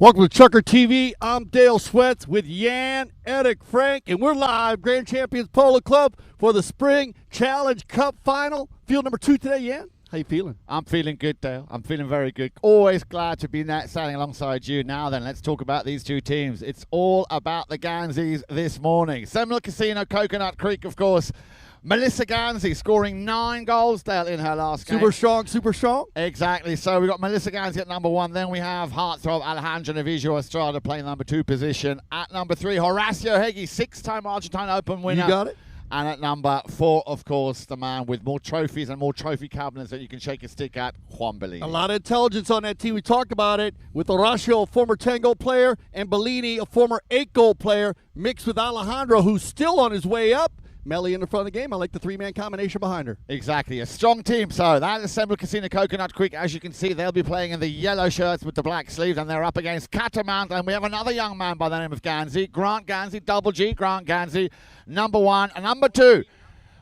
Welcome to Chucker TV. I'm Dale Sweats with Yan, Eric, Frank, and we're live, Grand Champions Polo Club, for the Spring Challenge Cup Final. Field number 2 today, Yan. How you feeling? I'm feeling good, Dale. I'm feeling very good. Always glad to be sailing alongside you. Now then, let's talk about these two teams. It's all about the Ganzis this morning. Seminole Casino, Coconut Creek, of course. Melissa Ganzi scoring 9 goals, Dale, in her last game. Super strong. Exactly. So we've got Melissa Ganzi at number 1. Then we have heartthrob Alejandro N Astrada playing number 2 position. At number 3, Horacito Heguy, 6-time Argentine Open winner. You got it. And at number 4, of course, the man with more trophies and more trophy cabinets that you can shake a stick at, Juan Bollini. A lot of intelligence on that team. We talked about it with Horacito, a former 10-goal player, and Bollini, a former 8-goal player, mixed with Alejandro, who's still on his way up. Melly in the front of the game. I like the 3-man combination behind her. Exactly. A strong team. So that is Seminole Casino, Coconut Creek. As you can see, they'll be playing in the yellow shirts with the black sleeves, and they're up against Catamount. And we have another young man by the name of Ganzi, Grant Ganzi, double G, Grant Ganzi, number 1. And number 2,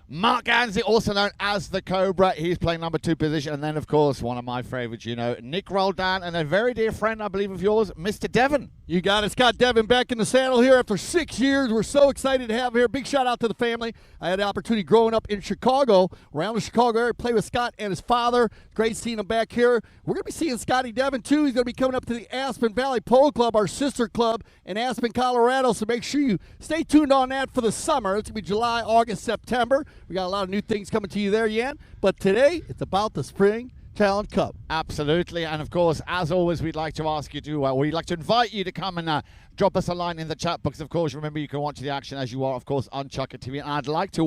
Marc Ganzi, also known as the Cobra. He's playing number 2 position. And then, of course, one of my favorites, Nic Roldan, and a very dear friend, I believe, of yours, Mr. Devon. You got it. Scott Devon back in the saddle here after 6 years. We're so excited to have him here. Big shout out to the family. I had the opportunity growing up in Chicago, around the Chicago area, play with Scott and his father. Great seeing him back here. We're going to be seeing Scotty Devon, too. He's going to be coming up to the Aspen Valley Polo Club, our sister club in Aspen, Colorado. So make sure you stay tuned on that for the summer. It's going to be July, August, September. We got a lot of new things coming to you there, Yan. But today, it's about the Spring Challenge Cup. Absolutely. And of course, as always, we'd like to ask you to, we'd like to invite you to come and drop us a line in the chat box. Of course, remember, you can watch the action as you are, of course, on Chucker TV. And I'd like to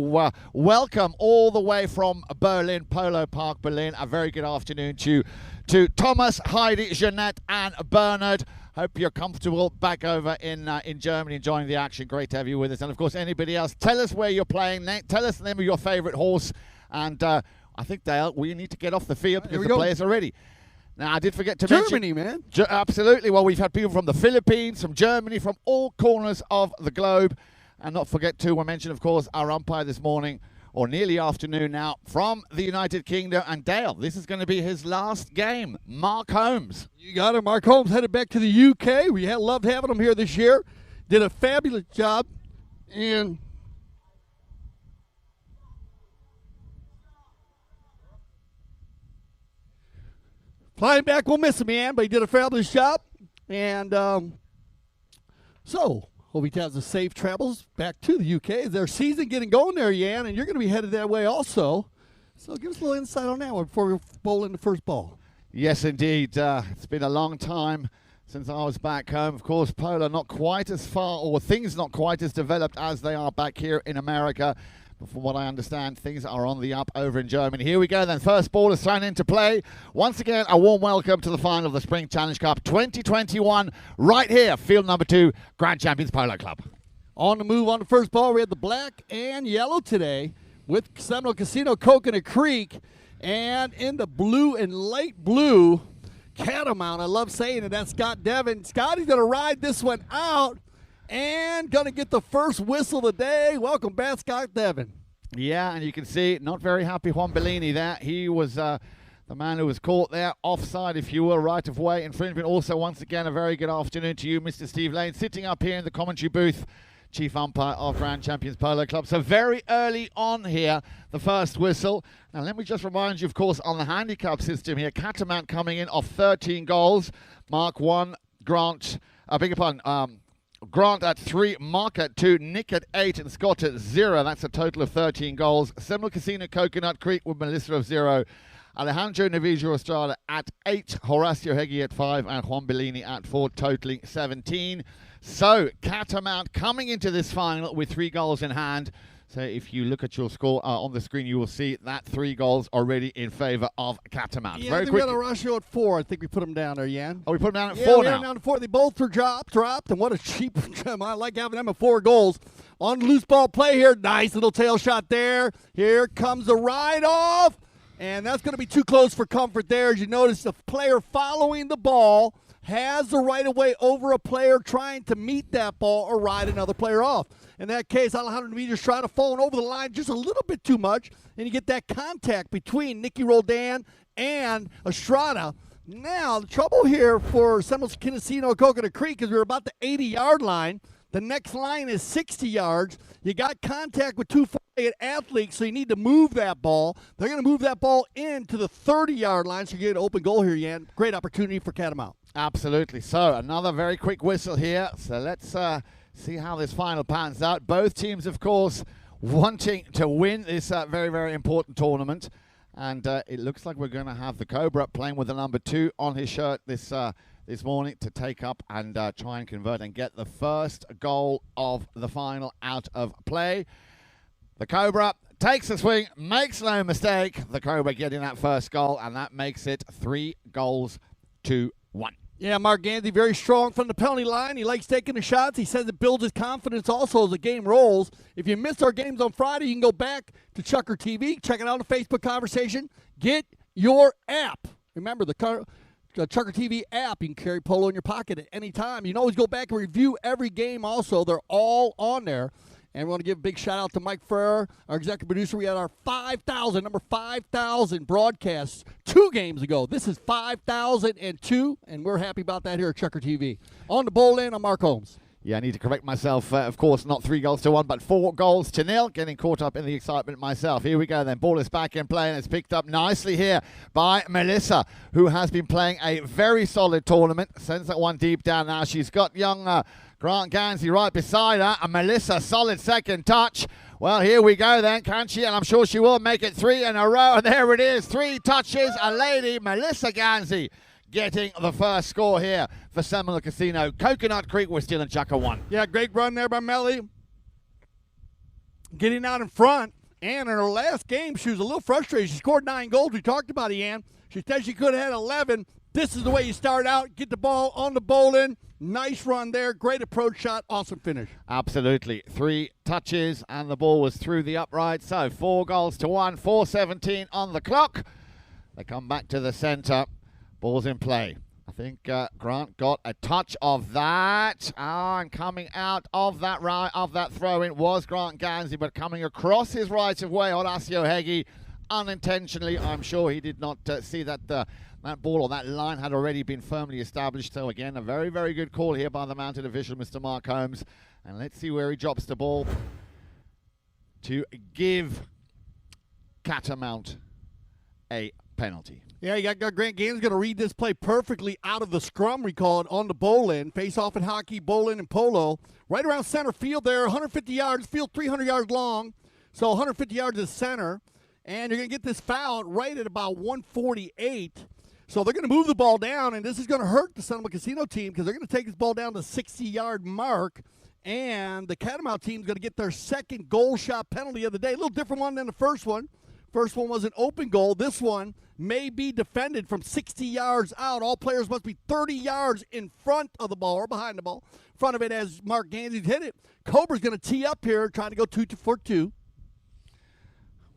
welcome all the way from Berlin, Polo Park, Berlin. A very good afternoon to Thomas, Heidi, Jeanette, and Bernard. Hope you're comfortable back over in Germany, enjoying the action. Great to have you with us. And of course, anybody else, tell us where you're playing. Tell us the name of your favorite horse. And I think, Dale, we need to get off the field because the players are ready. Now, I did forget to mention... Germany, man. Absolutely. Well, we've had people from the Philippines, from Germany, from all corners of the globe. And not forget to mention, of course, our umpire this morning, or nearly afternoon now, from the United Kingdom. And Dale, this is going to be his last game, Mark Holmes. You got it. Mark Holmes headed back to the UK. We loved having him here this year. Did a fabulous job. And... flying back, we'll miss him, man, but he did a fabulous job. And so, hope he has a safe travels back to the UK. Is their season getting going there, Yan? And you're going to be headed that way also. So give us a little insight on that one before we bowl in the first ball. Yes, indeed. It's been a long time since I was back home. Of course, polo not quite as far, or things not quite as developed as they are back here in America. But from what I understand, things are on the up over in Germany. Here we go then. First ball is thrown into play. Once again, a warm welcome to the final of the Spring Challenge Cup 2021 right here, field number 2, Grand Champions Polo Club. On the move on the first ball, we had the black and yellow today with Seminole Casino, Coconut Creek. And in the blue and light blue, Catamount. I love saying it. That's Scott Devon. Scotty's going to ride this one out and going to get the first whistle of the day. Welcome back, Scott Devon. Yeah, and you can see not very happy Juan Bollini there. He was the man who was caught there, offside, if you will, right of way infringement. Also, once again, a very good afternoon to you, Mr. Steve Lane, sitting up here in the commentary booth, chief umpire of Grand Champions Polo Club. So very early on here, the first whistle. Now, let me just remind you, of course, on the handicap system here, Catamount coming in off 13 goals. Mark 1, Grant, I beg your pardon, Grant at 3, Mark at 2, Nick at 8, and Scott at 0. That's a total of 13 goals. Seminole Casino, Coconut Creek with Melissa of 0. Alejandro N Astrada at 8, Horacito Heguy at 5, and Juan Bollini at 4, totaling 17. So, Catamount coming into this final with 3 goals in hand. So if you look at your score on the screen, you will see that 3 goals already in favor of Catamount. Yeah, very quick. We had a ratio at 4. I think we put them down there, Yan. Oh, we put them down at 4 now? Yeah, we down to 4. They both were dropped, and what a cheap gem. I like having them at 4 goals. On loose ball play here, nice little tail shot there. Here comes the ride off, and that's going to be too close for comfort there. As you notice, the player following the ball has the right of way over a player trying to meet that ball or ride another player off. In that case, Alejandro N Astrada falling over the line just a little bit too much, and you get that contact between Nic Roldan and Estrada. Now, the trouble here for Seminole, Kinsino, Coconut Creek is we're about the 80-yard line. The next line is 60 yards. You got contact with 2 4-8 athletes, so you need to move that ball. They're going to move that ball into the 30-yard line, so you get an open goal here, Jan. Great opportunity for Catamount. Absolutely. So another very quick whistle here. So let's see how this final pans out. Both teams, of course, wanting to win this very, very important tournament. And it looks like we're going to have the Cobra playing with the number 2 on his shirt this morning to take up and try and convert and get the first goal of the final out of play. The Cobra takes a swing, makes no mistake. The Cobra getting that first goal, and that makes it 3 goals to 1. Yeah, Marc Ganzi very strong from the penalty line. He likes taking the shots. He says it builds his confidence also as the game rolls. If you missed our games on Friday, you can go back to Chucker TV, check it out on the Facebook conversation. Get your app. Remember, the Chucker TV app, you can carry polo in your pocket at any time. You can always go back and review every game also. They're all on there. And we want to give a big shout out to Mike Ferrer, our executive producer. We had our number 5,000 broadcasts 2 games ago. This is 5,002, and we're happy about that here at Chucker TV. On the bowl in, I'm Mark Holmes. Yeah, I need to correct myself. Of course, not 3 goals to 1, but 4 goals to 0. Getting caught up in the excitement myself. Here we go then. Ball is back in play, and it's picked up nicely here by Melissa, who has been playing a very solid tournament. Sends that one deep down now. She's got young Grant Ganzi right beside her. And Melissa, solid second touch. Well, here we go then. Can she? And I'm sure she will make it 3 in a row. And there it is. 3 touches. A lady, Melissa Ganzi, getting the first score here for Seminole Casino. Coconut Creek was still in Chucker 1. Yeah, great run there by Melly. Getting out in front. And in her last game, she was a little frustrated. She scored 9 goals. We talked about it, Ann. She said she could have had 11. This is the way you start out. Get the ball on the bowling. Nice run there. Great approach shot. Awesome finish. Absolutely. 3 touches, and the ball was through the upright. So 4 goals to 1. 4:17 on the clock. They come back to the center. Ball's in play. I think Grant got a touch of that. And coming out of that throw-in was Grant Ganzi, but coming across his right of way, Horacito Heguy, unintentionally. I'm sure he did not see that that ball or that line had already been firmly established. So again, a very, very good call here by the mounted official, Mr. Mark Holmes. And let's see where he drops the ball to give Catamount a penalty. Yeah, you got Grant Ganzi going to read this play perfectly out of the scrum, we call it, on the bowl-in. Face-off in hockey, bowl-in, and polo. Right around center field there, 150 yards, field 300 yards long. So 150 yards is center. And you're going to get this foul right at about 148. So they're going to move the ball down, and this is going to hurt the Seminole Casino team because they're going to take this ball down to the 60-yard mark. And the Catamount team is going to get their second goal shot penalty of the day. A little different one than the first one. First one was an open goal. This one may be defended from 60 yards out. All players must be 30 yards in front of the ball or behind the ball. In front of it as Marc Ganzi hit it. Cobra's going to tee up here, trying to go 2 for 2.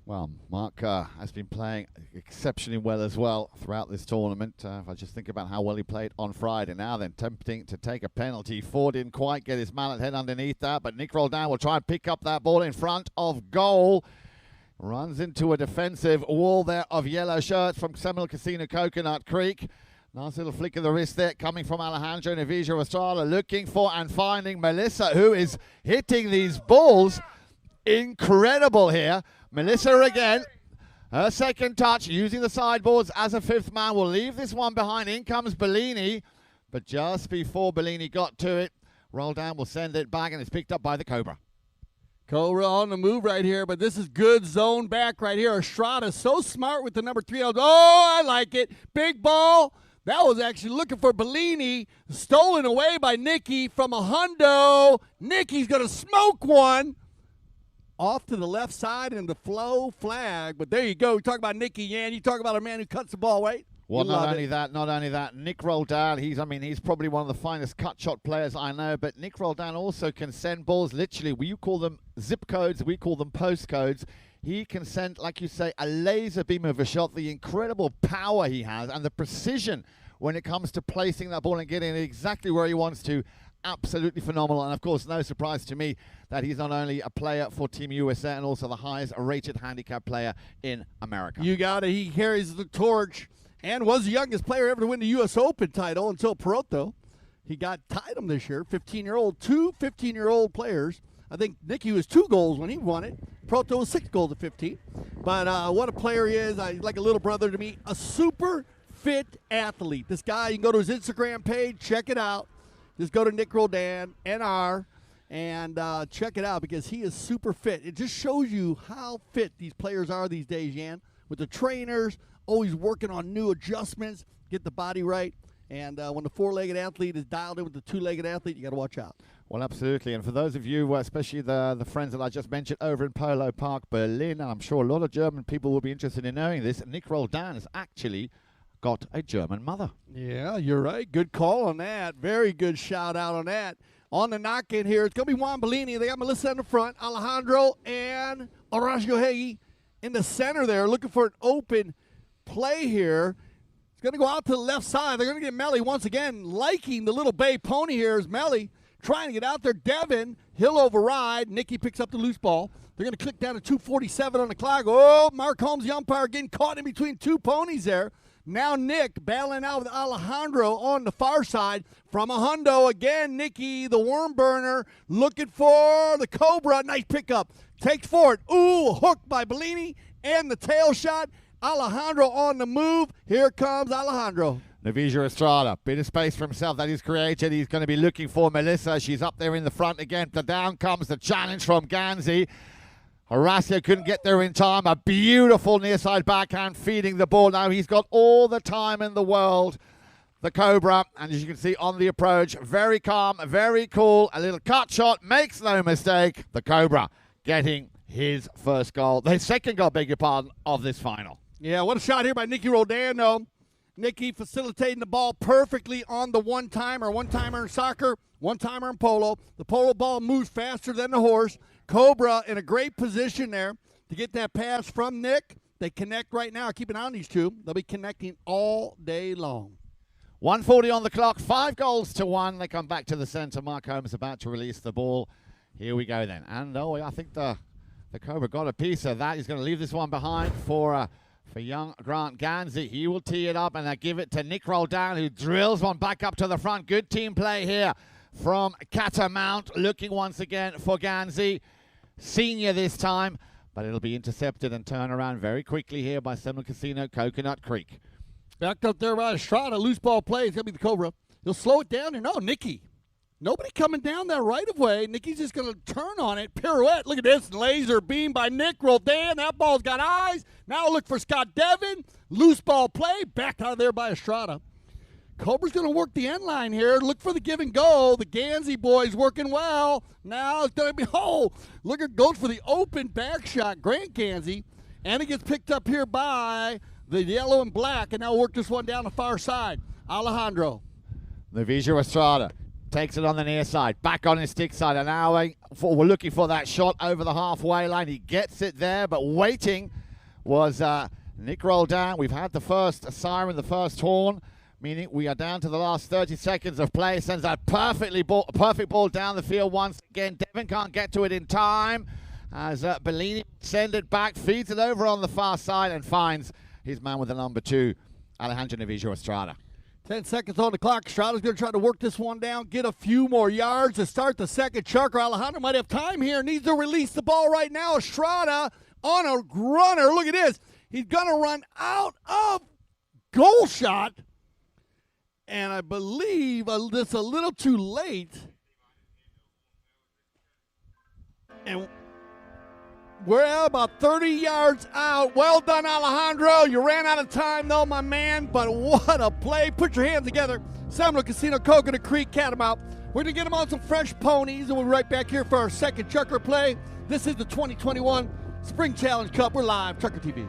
Well, Mark has been playing exceptionally well as well throughout this tournament. If I just think about how well he played on Friday, now then tempting to take a penalty. Ford didn't quite get his mallet head underneath that, but Nic Roldan will try and pick up that ball in front of goal. Runs into a defensive wall there of yellow shirts from Seminole Casino Coconut Creek. Nice little flick of the wrist there coming from Alejandro N Astrada, looking for and finding Melissa, who is hitting these balls. Incredible here. Melissa again, her second touch, using the sideboards as a 5th man. Will leave this one behind. In comes Bollini, but just before Bollini got to it, Roldan will send it back, and it's picked up by the Cobra. Cobra on the move right here, but this is good zone back right here. Estrada so smart with the number 3. Oh, I like it. Big ball. That was actually looking for Bollini. Stolen away by Nicky from a hundo. Nicky's going to smoke one. Off to the left side and the flow flag. But there you go. We talk about Nicky Yan. You talk about a man who cuts the ball, right? Well, not only that, Nic Roldan, he's probably one of the finest cut shot players I know, but Nic Roldan also can send balls literally. You call them zip codes, we call them postcodes. He can send, like you say, a laser beam of a shot, the incredible power he has and the precision when it comes to placing that ball and getting it exactly where he wants to. Absolutely phenomenal. And of course, no surprise to me that he's not only a player for Team USA and also the highest rated handicap player in America. You got it. He carries the torch. and was the youngest player ever to win the U.S. Open title until Poroto. He tied him this year, 15-year-old, two 15-year-old players. I think Nicky was 2 goals when he won it. Poroto was 6 goals at 15. But what a player he is. He's like a little brother to me. A super fit athlete. This guy, you can go to his Instagram page, check it out. Just go to Nic Roldan, NR, and check it out because he is super fit. It just shows you how fit these players are these days, Jan, with the trainers, always working on new adjustments, get the body right. And when the 4-legged athlete is dialed in with the 2-legged athlete, you got to watch out. Well, absolutely. And for those of you, especially the friends that I just mentioned over in Polo Park, Berlin, and I'm sure a lot of German people will be interested in knowing this, Nic Roldan has actually got a German mother. Yeah, you're right. Good call on that. Very good shout out on that. On the knock-in here, it's going to be Juan Bollini. They got Melissa in the front, Alejandro and Horacito Heguy in the center there, looking for an open play here. It's going to go out to the left side. They're going to get Melly once again, liking the little bay pony here is Melly, trying to get out there. Devin, he'll override. Nicky picks up the loose ball. They're going to click down to 2:47 on the clock. Oh, Mark Holmes, the umpire, getting caught in between 2 ponies there. Now Nick battling out with Alejandro on the far side. From a hundo again, Nicky, the worm burner, looking for the Cobra. Nice pickup. Takes forward. Ooh, hooked by Bollini and the tail shot. Alejandro on the move. Here comes Alejandro. Nic Estrada, bit of space for himself that he's created. He's going to be looking for Melissa. She's up there in the front again. Down comes the challenge from Ganzi. Horacito couldn't get there in time. A beautiful near side backhand feeding the ball. Now he's got all the time in the world. The Cobra, and as you can see on the approach, very calm, very cool. A little cut shot, makes no mistake. The Cobra getting his first goal. The second goal, beg your pardon, of this final. Yeah, what a shot here by Nic Roldan, though. Nicky facilitating the ball perfectly on the one-timer in soccer, one-timer in polo. The polo ball moves faster than the horse. Cobra in a great position there to get that pass from Nick. They connect right now. Keep an eye on these two. They'll be connecting all day long. 1:40 on the clock, 5 goals to 1. They come back to the center. Mark Holmes about to release the ball. Here we go then. And I think the Cobra got a piece of that. He's going to leave this one behind for young Grant Ganzi. He will tee it up and they give it to Nic Roldan, who drills one back up to the front. Good team play here from Catamount, looking once again for Ganzi. Senior this time, but it'll be intercepted and turned around very quickly here by Seminole Casino, Coconut Creek. Backed up there by Estrada, loose ball play. It's going to be the Cobra. He'll slow it down. No, Nicky. Nobody coming down that right of way. Nicky's just going to turn on it. Pirouette. Look at this. Laser beam by Nic Roldan. That ball's got eyes. Now look for Scott Devin. Loose ball play. Backed out of there by Estrada. Cobra's going to work the end line here. Look for the give and go. The Ganzi boys working well. Now it's going to be, look at, goes for the open back shot. Grant Ganzi. And it gets picked up here by the yellow and black. And now work this one down the far side. Alejandro. Nic Estrada takes it on the near side. Back on his stick side. And now we're looking for that shot over the halfway line. He gets it there, but waiting was Nic Roldan. We've had the first siren, the first horn, meaning we are down to the last 30 seconds of play. Sends that perfect ball down the field once again. Devin can't get to it in time as Bollini send it back, feeds it over on the far side and finds his man with the number 2, Alejandro N Astrada. 10 seconds on the clock. Estrada's going to try to work this one down, get a few more yards to start the second chucker. Alejandro might have time here, needs to release the ball right now. Estrada on a runner. Look at this. He's going to run out of goal shot. And I believe this a little too late. And we're at about 30 yards out. Well done, Alejandro. You ran out of time, though, my man. But what a play. Put your hands together. Seminole Casino, Coconut Creek, Catamount. We're going to get them on some fresh ponies, and we'll be right back here for our second Chucker play. This is the 2021 Spring Challenge Cup. We're live, Chucker TV.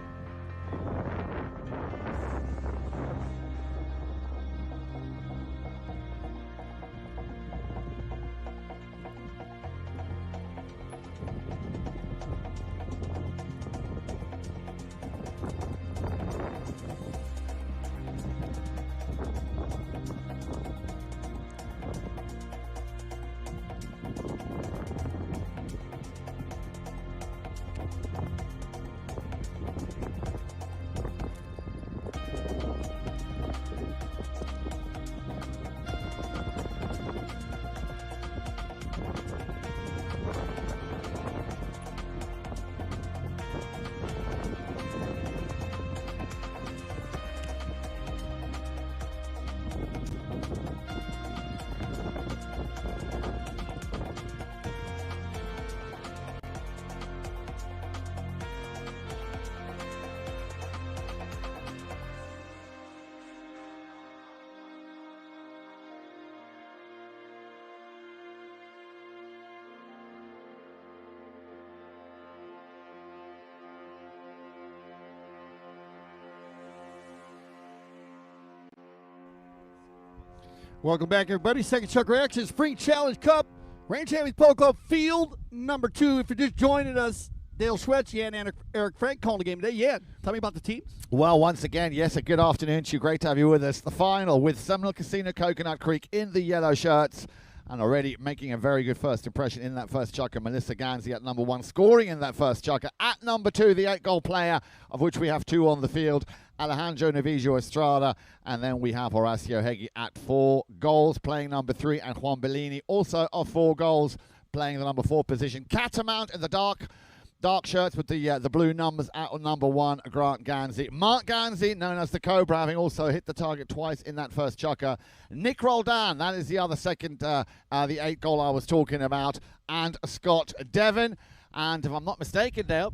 Welcome back, everybody. Second Chuck Reaction Spring Challenge Cup, Grand Champions Polo Club Field number 2. If you're just joining us, Dale Schwetz, Yan and Eric Frank calling the game today. Yan, tell me about the teams. Well, once again, yes, a good afternoon to you. Great to have you with us. The final with Seminole Casino Coconut Creek in the yellow shirts. And already making a very good first impression in that first chukker, Marc Ganzi at number 1, scoring in that first chukker. At number 2, the 8-goal player, of which we have 2 on the field, Alejandro N Astrada, and then we have Horacito Heguy at 4 goals, playing number 3, and Juan Bollini also of 4 goals, playing the number 4 position. Catamount in the dark shirts with the blue numbers at number 1, Marc Ganzi. Marc Ganzi, known as the Cobra, having also hit the target twice in that first chukker. Nic Roldan, that is the other second, the 8-goal I was talking about, and Scott Devon. And if I'm not mistaken, Dale,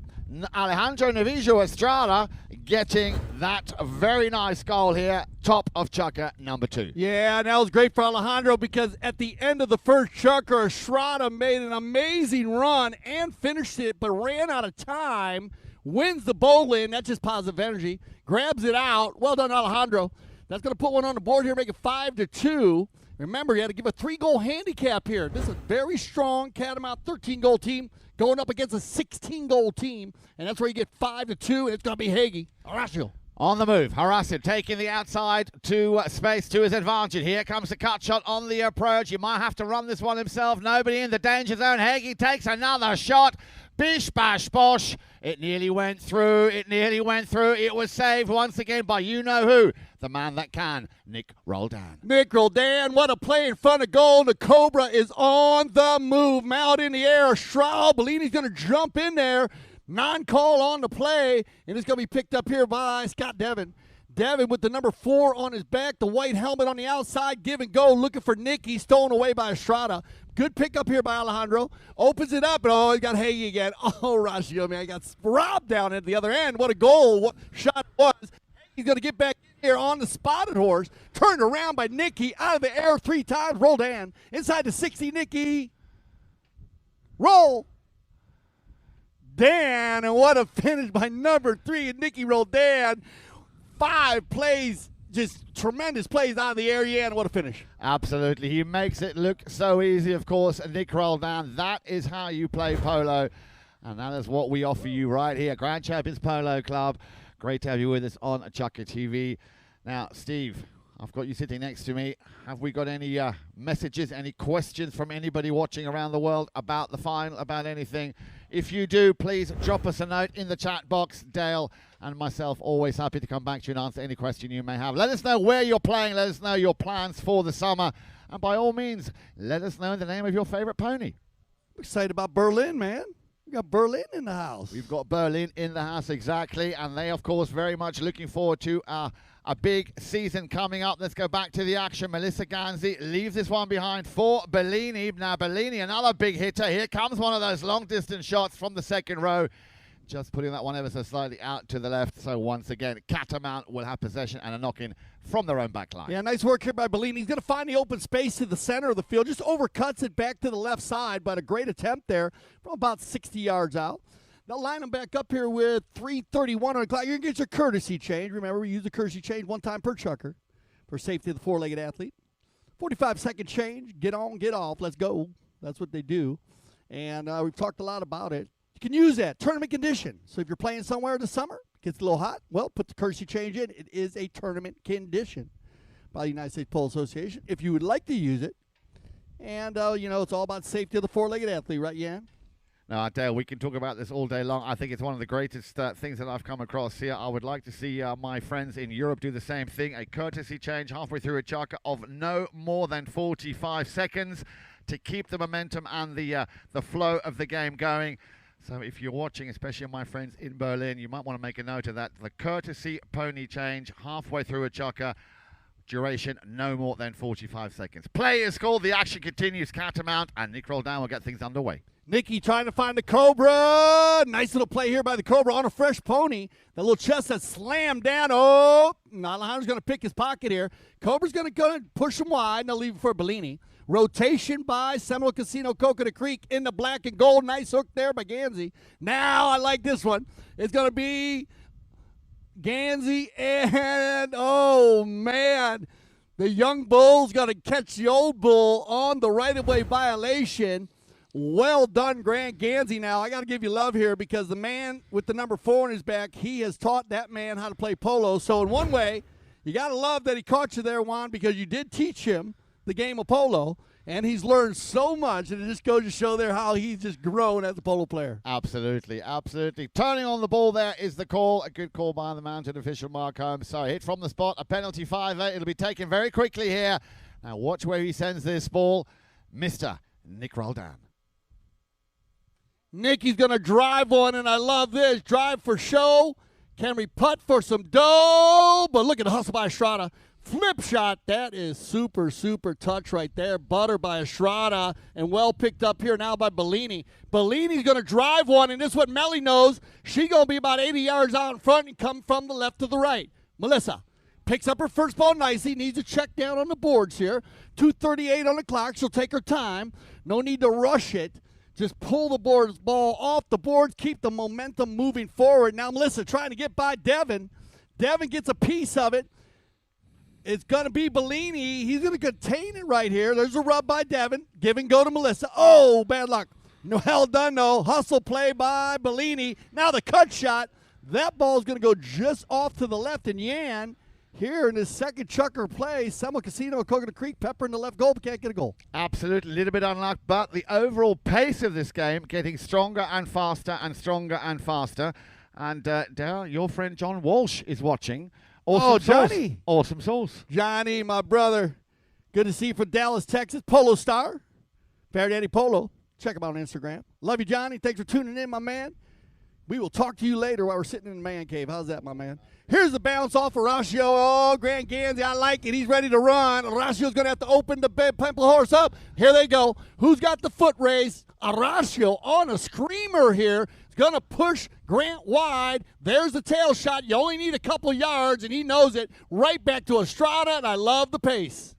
Alejandro N Astrada getting that very nice goal here, top of chukker number 2. Yeah, and that was great for Alejandro because at the end of the first chukker, Estrada made an amazing run and finished it, but ran out of time, wins the bowl in. That's just positive energy. Grabs it out. Well done, Alejandro. That's going to put one on the board here, make it 5-2. Remember, you had to give a 3-goal handicap here. This is a very strong Catamount 13-goal team going up against a 16-goal team, and that's where you get 5-2, and it's going to be Heguy. Horacito. On the move, Horacito taking the outside to space to his advantage. Here comes the cut shot on the approach. You might have to run this one himself. Nobody in the danger zone. Heguy takes another shot. Bish, bash, bosh. It nearly went through. It was saved once again by you-know-who. The man that can, Nic Roldan. Nic Roldan, what a play in front of goal. The Cobra is on the move. Out in the air. Bollini's going to jump in there. Non-call on the play, and it's going to be picked up here by Scott Devon. Devon with the number 4 on his back, the white helmet on the outside, give and go, looking for Nick. He's stolen away by Estrada. Good pickup here by Alejandro. Opens it up, and he got Heguy again. Oh, Horacito, man, got robbed down at the other end. What a goal, what shot it was. He's going to get back in here on the spotted horse. Turned around by Nicky, out of the air 3 times. Roldan, inside the 60, Nicky. Roll. Dan, and what a finish by number 3, Nic Roldan. 5 plays, just tremendous plays out of the air. Yeah, and what a finish. Absolutely. He makes it look so easy, of course, Nic Roldan. That is how you play polo, and that is what we offer you right here. Grand Champions Polo Club. Great to have you with us on Chukker TV. Now, Steve, I've got you sitting next to me. Have we got any messages, any questions from anybody watching around the world about the final, about anything? If you do, please drop us a note in the chat box. Dale and myself always happy to come back to you and answer any question you may have. Let us know where you're playing. Let us know your plans for the summer. And by all means, let us know the name of your favorite pony. I'm excited about Berlin, man. We got Berlin in the house. We've got Berlin in the house, exactly. And they, of course, very much looking forward to a big season coming up. Let's go back to the action. Marc Ganzi leaves this one behind for Bollini. Now, Bollini, another big hitter. Here comes one of those long-distance shots from the second row. Just putting that one ever so slightly out to the left. So once again, Catamount will have possession and a knock-in from their own back line. Yeah, nice work here by Bollini. He's going to find the open space to the center of the field. Just overcuts it back to the left side, but a great attempt there from about 60 yards out. They'll line him back up here with 3:31 on the clock. You're going to get your courtesy change. Remember, we use the courtesy change 1 time per chukker for safety of the 4-legged athlete. 45-second change. Get on, get off. Let's go. That's what they do. And we've talked a lot about it. You can use that. Tournament condition. So if you're playing somewhere in the summer, gets a little hot, well, put the courtesy change in. It is a tournament condition by the United States Polo Association. If you would like to use it, and, it's all about safety of the 4-legged athlete, right, Yan? No, Dale, we can talk about this all day long. I think it's one of the greatest things that I've come across here. I would like to see my friends in Europe do the same thing. A courtesy change halfway through a chukker of no more than 45 seconds to keep the momentum and the flow of the game going. So if you're watching, especially my friends in Berlin, you might want to make a note of that. The courtesy pony change halfway through a chukker. Duration no more than 45 seconds. Play is called. The action continues. Catamount and Nic Roldan will get things underway. Nicky trying to find the Cobra. Nice little play here by the Cobra on a fresh pony. That little chest that slammed down. Oh, Alejandro's going to pick his pocket here. Cobra's going to push him wide, and they'll leave it for Bollini. Rotation by Seminole Casino Coconut Creek in the black and gold. Nice hook there by Ganzi. Now I like this one. It's going to be Ganzi and, oh, man, The young bull's going to catch the old bull on the right-of-way violation. Well done, Grant Ganzi. Now, I got to give you love here because the man with the number 4 on his back, he has taught that man how to play polo. So in one way, you got to love that he caught you there, Juan, because you did teach him the game of polo. And he's learned so much, and it just goes to show there how he's just grown as a polo player. Absolutely, absolutely. Turning on the ball there is the call. A good call by the mounted official, Mark Holmes. So hit from the spot, a penalty 5-8. It'll be taken very quickly here. Now watch where he sends this ball. Mr. Nic Roldan. Nick, he's going to drive one, and I love this. Drive for show. Can we putt for some dough? But look at the hustle by Estrada. Flip shot, that is super, super touch right there. Butter by Estrada, and well picked up here now by Bollini. Bollini's going to drive one, and this is what Melly knows. She's going to be about 80 yards out in front and come from the left to the right. Melissa picks up her first ball nicely, needs to check down on the boards here. 2:38 on the clock, she'll take her time. No need to rush it. Just pull the ball off the boards, keep the momentum moving forward. Now Melissa trying to get by Devin. Devin gets a piece of it. It's going to be Bollini. He's going to contain it right here. There's a rub by Devin. Give and go to Melissa. Oh, bad luck. No, well done, no. Hustle play by Bollini. Now the cut shot. That ball's going to go just off to the left. And Yan, here in his second chucker play, Seminole Casino, Coconut Creek, pepper in the left goal, but can't get a goal. Absolutely, a little bit unlucky, but the overall pace of this game getting stronger and faster and stronger and faster. And, Dale, your friend John Walsh is watching. Awesome Johnny. Sauce. Awesome sauce. Johnny, my brother. Good to see you from Dallas, Texas. Polo star. Bear Daddy Polo. Check him out on Instagram. Love you, Johnny. Thanks for tuning in, my man. We will talk to you later while we're sitting in the man cave. How's that, my man? Here's the bounce off Horacito. Oh, Grant Ganzi, I like it. He's ready to run. Horacito's going to have to open the Pimple horse up. Here they go. Who's got the foot race? Horacito on a screamer here. Going to push Grant wide. There's the tail shot. You only need a couple yards, and he knows it. Right back to Estrada, and I love the pace.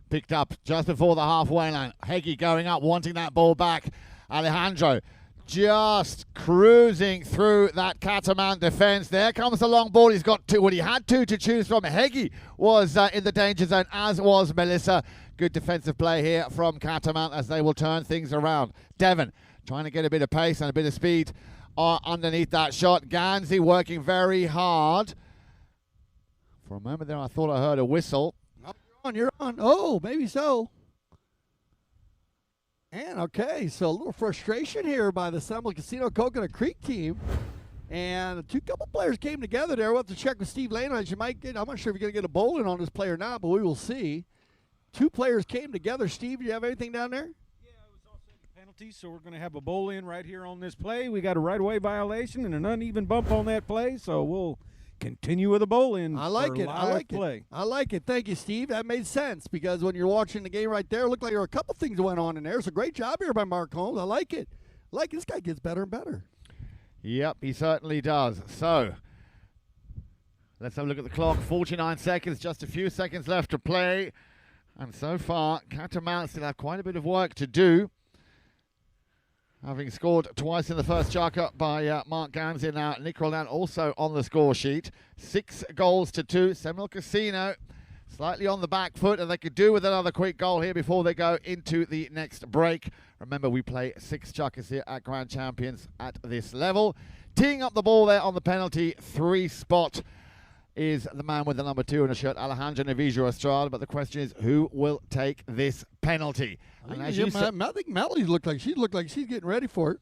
Picked up just before the halfway line. Heguy going up, wanting that ball back. Alejandro just cruising through that Catamount defense. There comes the long ball. He's got two. Well, he had two to choose from. Heguy was in the danger zone, as was Melissa. Good defensive play here from Catamount as they will turn things around. Devon trying to get a bit of pace and a bit of speed underneath that shot. Ganzi working very hard. For a moment there, I thought I heard a whistle. You're on. Oh, maybe so. And okay, so a little frustration here by the Seminole Casino Coconut Creek team. And a couple players came together there. We'll have to check with Steve Lane. You might get, I'm not sure if you're going to get a bowling on this player now, but we will see. Two players came together. Steve, do you have anything down there? Yeah, it was also a penalty, so we're going to have a bowl in right here on this play. We got a right-of-way violation and an uneven bump on that play, so we'll continue with a bowl in. I like it. I like it. I like it. Thank you, Steve. That made sense because when you're watching the game right there, it looked like there were a couple things that went on in there. It's a great job here by Mark Holmes. I like it. This guy gets better and better. Yep, he certainly does. So let's have a look at the clock. 49 seconds, just a few seconds left to play. And so far, Catamount still have quite a bit of work to do. Having scored twice in the first chucker by Marc Ganzi. Now, Nic Roldan also on the score sheet. 6 goals to 2. Seminole Casino slightly on the back foot, and they could do with another quick goal here before they go into the next break. Remember, we play 6 chuckers here at Grand Champions at this level. Teeing up the ball there on the penalty 3 spot is the man with the number 2 in the shirt, Alejandro N Astrada. But the question is, who will take this penalty? I think Melody looked like she's getting ready for it.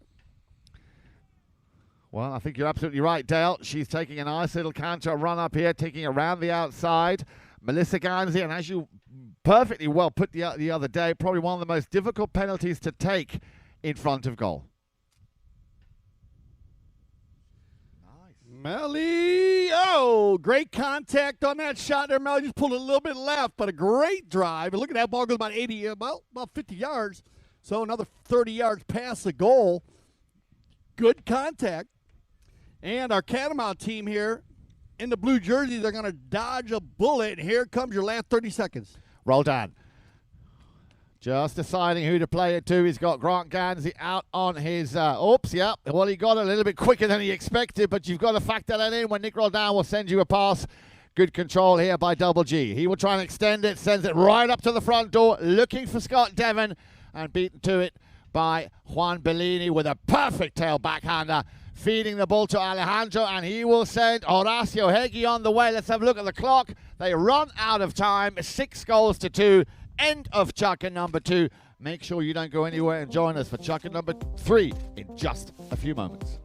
Well, I think you're absolutely right, Dale. She's taking a nice little counter run up here, taking around the outside. Melissa Ganzi, and as you perfectly well put the other day, probably one of the most difficult penalties to take in front of goal. Melly, oh, great contact on that shot there. Melly just pulled it a little bit left, but a great drive. And look at that ball goes about 80, about 50 yards. So another 30 yards past the goal. Good contact. And our Catamount team here in the blue jerseys, they're going to dodge a bullet. And here comes your last 30 seconds. Roldan. Just deciding who to play it to. He's got Grant Ganzi out on his, well, he got a little bit quicker than he expected, but you've got to factor that in when Nic Roldan will send you a pass. Good control here by Double G. He will try and extend it, sends it right up to the front door, looking for Scott Devon, and beaten to it by Juan Bollini with a perfect tail backhander, feeding the ball to Alejandro, and he will send Horacito Heguy on the way. Let's have a look at the clock. They run out of time, 6-2. End of chukker number 2. Make sure you don't go anywhere and join us for chukker number 3 in just a few moments.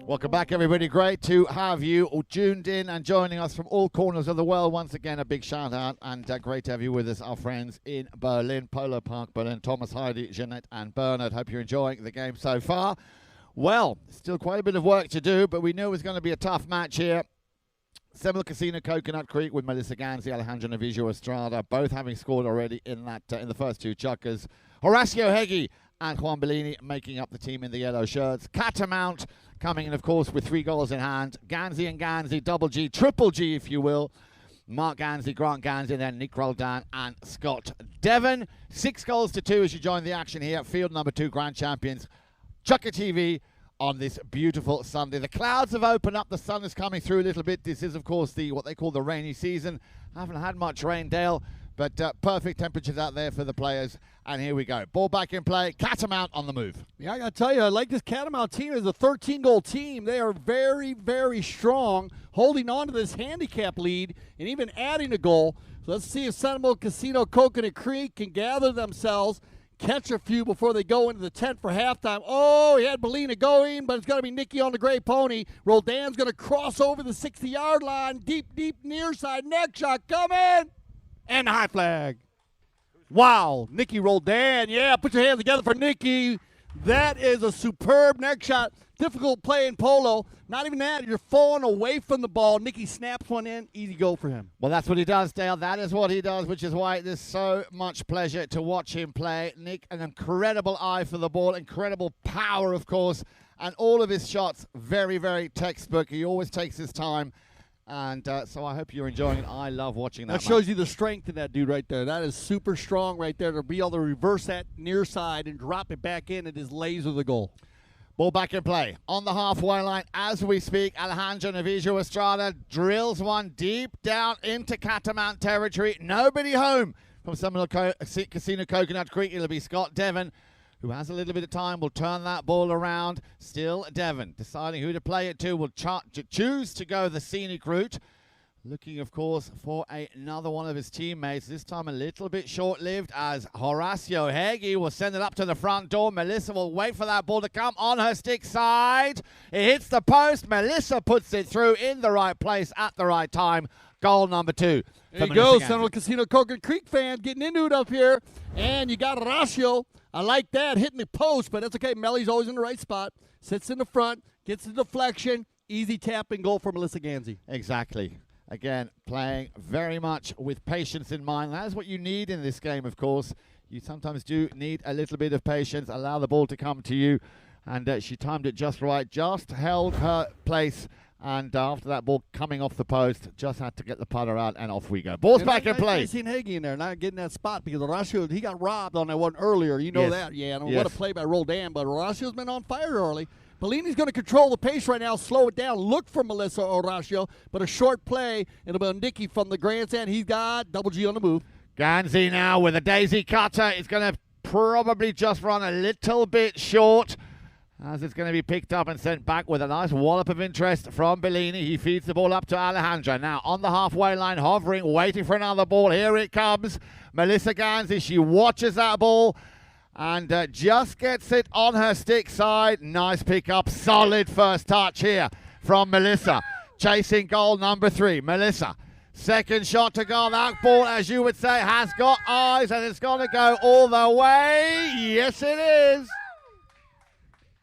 Welcome back, everybody. Great to have you all tuned in and joining us from all corners of the world. Once again, a big shout out and great to have you with us, our friends in Berlin, Polo Park, Berlin. Thomas, Heidi, Jeanette and Bernard. Hope you're enjoying the game so far. Well, still quite a bit of work to do, but we knew it was going to be a tough match here. Seminole Casino, Coconut Creek with Melissa Ganzi, Alejandro N Astrada, both having scored already in that in the first 2 chukkers. Horacito Heguy and Juan Bollini making up the team in the yellow shirts. Catamount coming in, of course, with 3 goals in hand. Ganzi and Ganzi, Double G, Triple G, if you will. Marc Ganzi, Grant Ganzi, and then Nic Roldan and Scott Devon. 6-2 as you join the action here. Field number 2, Grand Champions. Chukker TV on this beautiful Sunday. The clouds have opened up. The sun is coming through a little bit. This is, of course, what they call the rainy season. Haven't had much rain, Dale, but perfect temperatures out there for the players. And here we go. Ball back in play. Catamount on the move. Yeah, I got to tell you, I like this Catamount team. It's a 13-goal team. They are very, very strong, holding on to this handicap lead and even adding a goal. So let's see if Seminole Casino Coconut Creek can gather themselves, catch a few before they go into the tent for halftime. Oh, he had Bollini going, but it's going to be Nicky on the gray pony. Roldan's going to cross over the 60-yard line. Deep near side. Neck shot coming. And the high flag. Wow, Nicky Roldan. Yeah, put your hands together for Nicky. That is a superb neck shot. Difficult play in polo. Not even that. You're falling away from the ball. Nicky snaps one in. Easy goal for him. Well, that's what he does, Dale. That is what he does, which is why there's so much pleasure to watch him play. Nick, an incredible eye for the ball, incredible power, of course, and all of his shots, very, very textbook. He always takes his time. And so I hope you're enjoying it. I love watching that. That shows you the strength in that dude right there. That is super strong right there to be able to reverse that near side and drop it back in and just laser the goal. Ball back in play. On the halfway line as we speak, Alejandro N Astrada drills one deep down into Catamount territory. Nobody home from Seminole Casino Coconut Creek. It'll be Scott Devon, who has a little bit of time, will turn that ball around. Still Devon, deciding who to play it to, will choose to go the scenic route. Looking, of course, for another one of his teammates. This time a little bit short-lived as Horacito Heguy will send it up to the front door. Melissa will wait for that ball to come on her stick side. It hits the post. Melissa puts it through in the right place at the right time. Goal number 2. There you go, Seminole Casino Coconut Creek fans getting into it up here. And you got Horacito. I like that, hitting the post, but that's okay. Melly's always in the right spot. Sits in the front, gets the deflection. Easy tapping goal for Melissa Ganzi. Exactly. Again, playing very much with patience in mind. That is what you need in this game, of course. You sometimes do need a little bit of patience. Allow the ball to come to you. And she timed it just right, just held her place. And after that ball coming off the post, just had to get the putter out, and off we go. Ball's back in play. I've seen Heguy in there, not getting that spot because Horacito, he got robbed on that one earlier. You know that, yeah. And what a play by Roldan, but Horacito's been on fire early. Bollini's going to control the pace right now, slow it down, look for Melissa Horacito, but a short play. It'll be Nicky from the grandstand. He's got double G on the move. Ganzi now with a daisy cutter. It's going to probably just run a little bit short, as it's going to be picked up and sent back with a nice wallop of interest from Bollini. He feeds the ball up to Alejandro. Now on the halfway line, hovering, waiting for another ball. Here it comes. Melissa Ganzi, she watches that ball and just gets it on her stick side. Nice pick up. Solid first touch here from Melissa. Chasing goal number 3. Melissa. Second shot to go. That ball, as you would say, has got eyes, and it's going to go all the way. Yes, it is.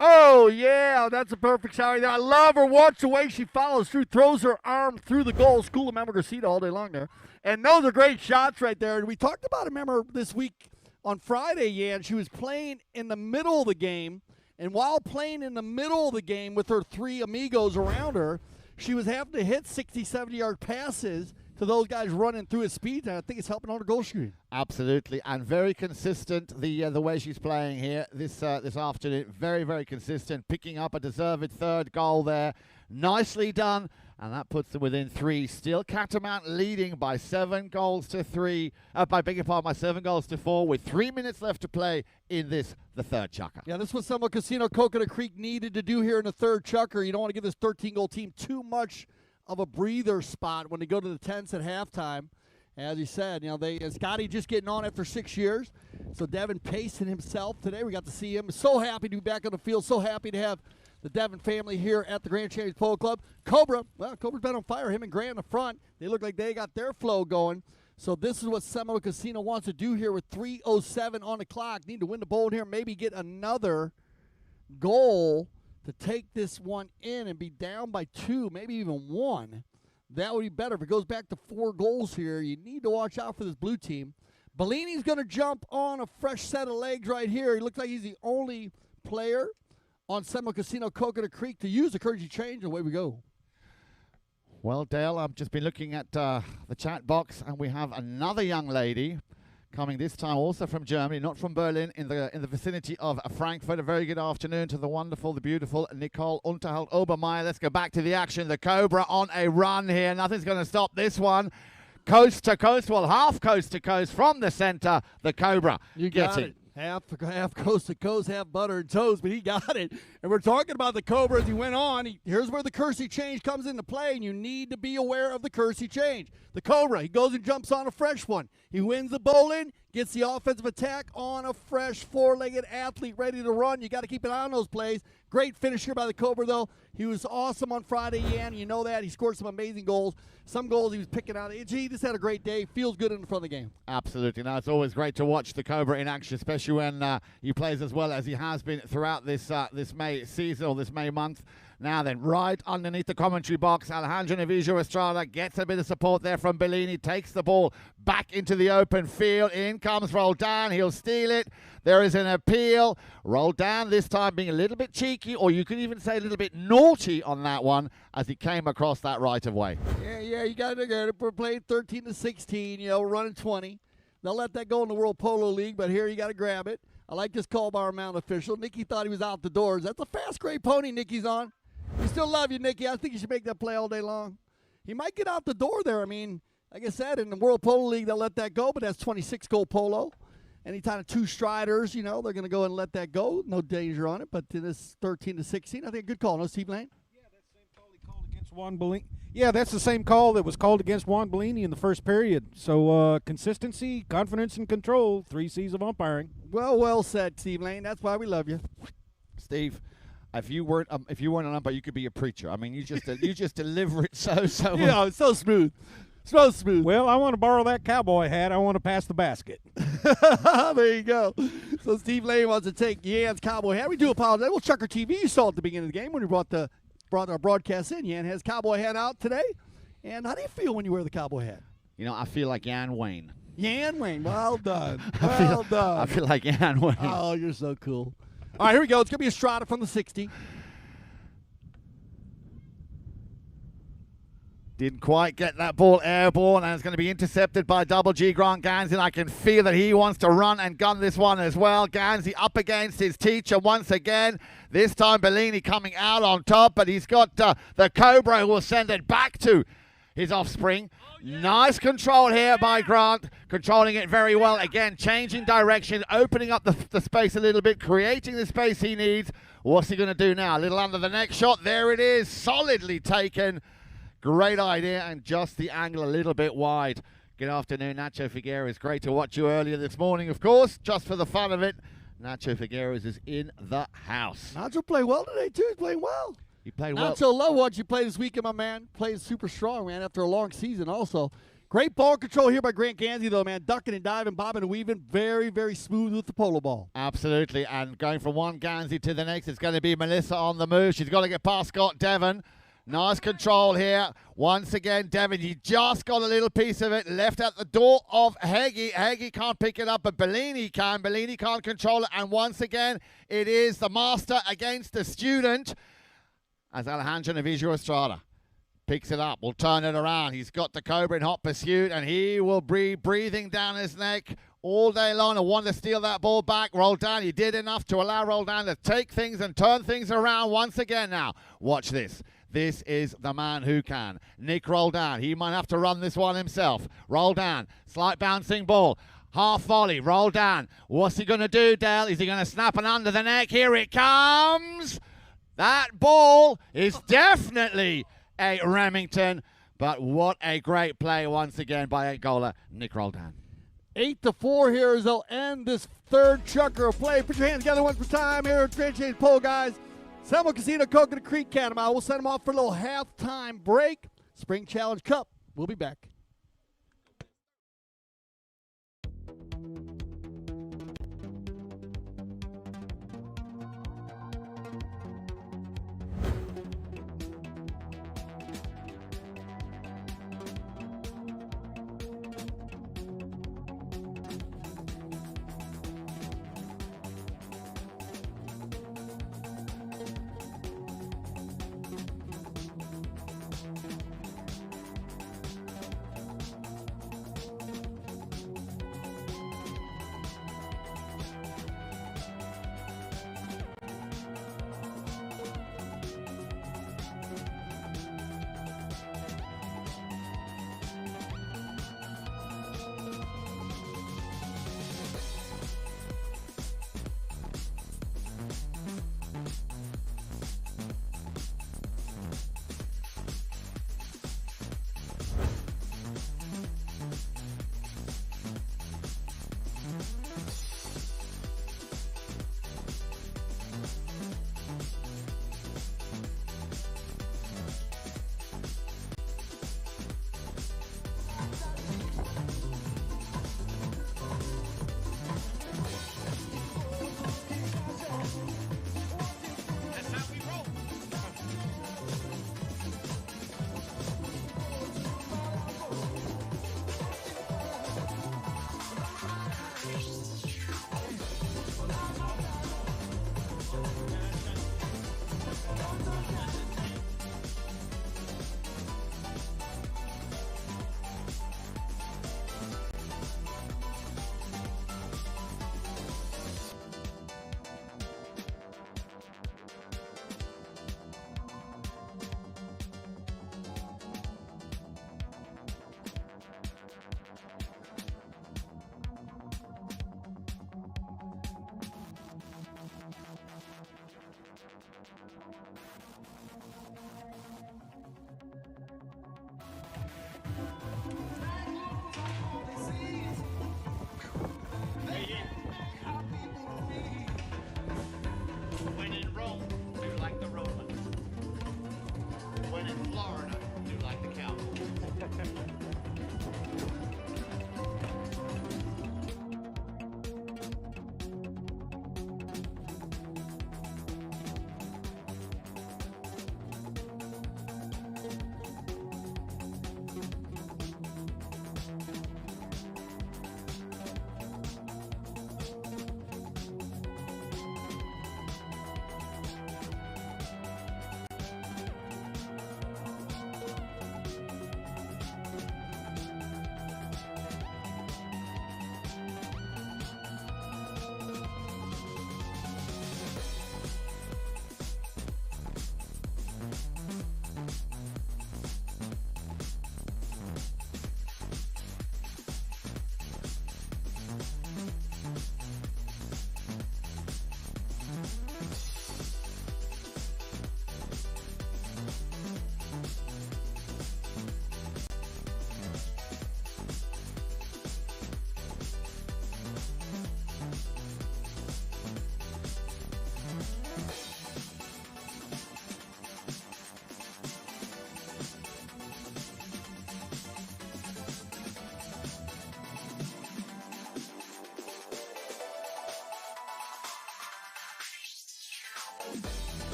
Oh, yeah, that's a perfect shot right there. I love her. Watch the way she follows through, throws her arm through the goal. School of Mama Garcita all day long there. And those are great shots right there. And we talked about it, remember, this week on Friday, yeah, and she was playing in the middle of the game. And while playing in the middle of the game with her 3 amigos around her, she was having to hit 60, 70-yard passes to those guys running through his speed, and I think it's helping on her goal shooting. Absolutely, and very consistent the way she's playing here this afternoon. Very, very consistent, picking up a deserved 3rd goal there. Nicely done, and that puts them within 3. Still Catamount leading by 7 goals to 3. By 7 goals to 4, with 3 minutes left to play in this, the 3rd chukker. Yeah, this was Seminole Casino Coconut Creek needed to do here in the 3rd chukker. You don't want to give this 13-goal team too much of a breather spot when they go to the 10s at halftime. As he said, Scotty just getting on after 6 years. So Devin pacing himself today. We got to see him. So happy to be back on the field. So happy to have the Devin family here at the Grand Champions Polo Club. Cobra's been on fire. Him and Grant in the front. They look like they got their flow going. So this is what Seminole Casino wants to do here with 3:07 on the clock. Need to win the bowl here, maybe get another goal to take this one in and be down by 2, maybe even 1. That would be better. If it goes back to 4 goals here, you need to watch out for this blue team. Bollini's going to jump on a fresh set of legs right here. He looks like he's the only player on Seminole Casino Coconut Creek to use the courtesy change, and away we go. Well, Dale, I've just been looking at the chat box, and we have another young lady coming this time also from Germany, not from Berlin, in the vicinity of Frankfurt. A very good afternoon to the wonderful, the beautiful Nicole Unterhalt-Obermeier. Let's go back to the action. The Cobra on a run here. Nothing's going to stop this one. Coast to coast, well, half coast to coast from the center. The Cobra gets it. Half coast to coast, half butter and toast, but he got it. And we're talking about the Cobra as he went on. Here's where the Kersey change comes into play, and you need to be aware of the Kersey change. The Cobra, he goes and jumps on a fresh one. He wins the bowling, gets the offensive attack on a fresh 4-legged athlete ready to run. You got to keep an eye on those plays. Great finish here by the Cobra, though. He was awesome on Friday, Yan. You know that. He scored some amazing goals. Some goals he was picking out. He just had a great day. Feels good in the front of the game. Absolutely. Now, it's always great to watch the Cobra in action, especially when he plays as well as he has been throughout this May season or this May month. Now then, right underneath the commentary box, Alejandro N Astrada gets a bit of support there from Bollini, takes the ball back into the open field. In comes Roldan. He'll steal it. There is an appeal. Roldan this time being a little bit cheeky, or you could even say a little bit naughty on that one as he came across that right of way. Yeah, you got to get it. We're playing 13-16, we're running 20. They'll let that go in the World Polo League, but here you got to grab it. I like this call by our mount official. Nicky thought he was out the doors. That's a fast, great pony Nicky's on. We still love you, Nicky. I think you should make that play all day long. He might get out the door there. I mean, like I said, in the World Polo League, they'll let that go, but that's 26-goal polo. Anytime of 2 striders, they're going to go and let that go. No danger on it, but this 13-16, I think a good call. No, Steve Lane? Yeah, that's the same call he called against Juan Bollini. Yeah, that's the same call that was called against Juan Bollini in the first period. So consistency, confidence, and control, 3 C's of umpiring. Well said, Steve Lane. That's why we love you. Steve, if you weren't an umpire, you could be a preacher. I mean, you just deliver it so Yeah, it's so smooth. So smooth. Well, I want to borrow that cowboy hat. I want to pass the basket. There you go. So Steve Lane wants to take Yan's cowboy hat. We do apologize. Well, Chucker TV, you saw at the beginning of the game when we brought our broadcast in. Yan has cowboy hat out today. And how do you feel when you wear the cowboy hat? I feel like Yan Wayne. Yan Wayne, well done. I feel- Well done. I feel like Yan Wayne. Oh, you're so cool. All right, here we go. It's going to be Estrada from the 60. Didn't quite get that ball airborne, and it's going to be intercepted by Double G Grant Ganzi. And I can feel that he wants to run and gun this one as well. Ganzi up against his teacher once again. This time Bollini coming out on top, but he's got the Cobra who will send it back to his offspring. Nice control here by Grant, controlling it very well. Again, changing direction, opening up the space a little bit, creating the space he needs. What's he going to do now? A little under the neck shot. There it is, solidly taken. Great idea, and just the angle a little bit wide. Good afternoon, Nacho Figueres. Great to watch you earlier this morning, of course, just for the fun of it. Nacho Figueres is in the house. Nacho played well today, too. He's playing well. He played well. Nacho, love what you played this weekend, my man. Played super strong, man, after a long season also. Great ball control here by Grant Ganzi, though, man. Ducking and diving, bobbing and weaving. Very, very smooth with the polo ball. Absolutely, and going from one Ganzi to the next, it's going to be Melissa on the move. She's got to get past Scott Devon. Nice control here. Once again, Devon, he just got a little piece of it. Left at the door of Heguy. Heguy can't pick it up, but Bollini can. Bollini can't control it. And once again, it is the master against the student as Alejandro N Astrada picks it up. Will turn it around. He's got the Cobra in hot pursuit, and he will be breathing down his neck all day long and want to steal that ball back. Roldan, he did enough to allow Roldan to take things and turn things around once again now. Watch this. This is the man who can. Nic Roldan. He might have to run this one himself. Roldan. Slight bouncing ball. Half volley. Roldan. What's he going to do, Dale? Is he going to snap it under the neck? Here it comes. That ball is definitely a Remington. But what a great play once again by 8-goaler Nic Roldan. 8-4 here as they'll end this third chucker of play. Put your hands together one for time here at Grand Change Pole, guys. Seminole Casino, Coconut Creek, Catamount. We'll send them off for a little halftime break. Spring Challenge Cup. We'll be back.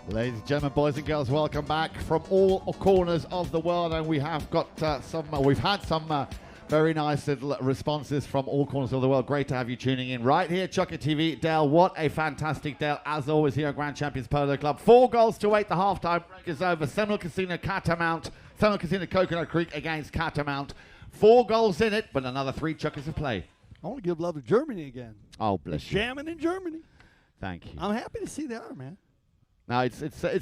Ladies and gentlemen, boys and girls, welcome back from all corners of the world, and we have got we've had some very nice little responses from all corners of the world. Great to have you tuning in right here, Chucker TV. Dale, what a fantastic Dale, as always, here at Grand Champions Polo Club. 4-8, the halftime break is over. Seminole Casino, Catamount. Seminole Casino, Coconut Creek against Catamount. 4 goals in it, but another 3 chuckers to play. I want to give love to Germany again. Oh, bless you. Jamming in Germany. Thank you. I'm happy to see they are, man. No, it's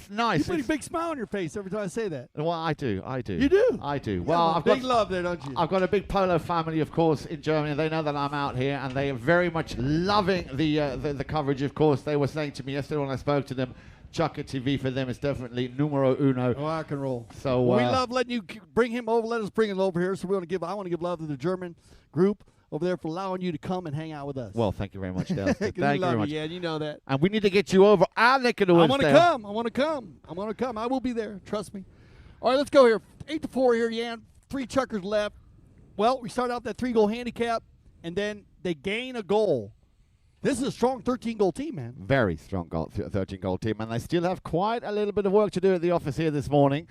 nice. You put a big smile on your face every time I say that. Well, I do. You do? I do. Well, I've big got love there, don't you? I've got a big polo family, of course, in Germany. They know that I'm out here, and they are very much loving the coverage. Of course, they were saying to me yesterday when I spoke to them, Chucker TV for them is definitely numero uno. Rock and roll. So we love letting you bring him over. Let us bring him over here. So I want to give love to the German group over there for allowing you to come and hang out with us. Well, thank you very much, Dale. Thank you very much. Yeah, you know that. And we need to get you over our neck of the woods. I want to come. I will be there. Trust me. All right, let's go here. 8-4 here, Yan. 3 chuckers left. Well, we start out that 3-goal handicap, and then they gain a goal. This is a strong 13-goal team, man. Very strong 13-goal team, and they still have quite a little bit of work to do at the office here this morning.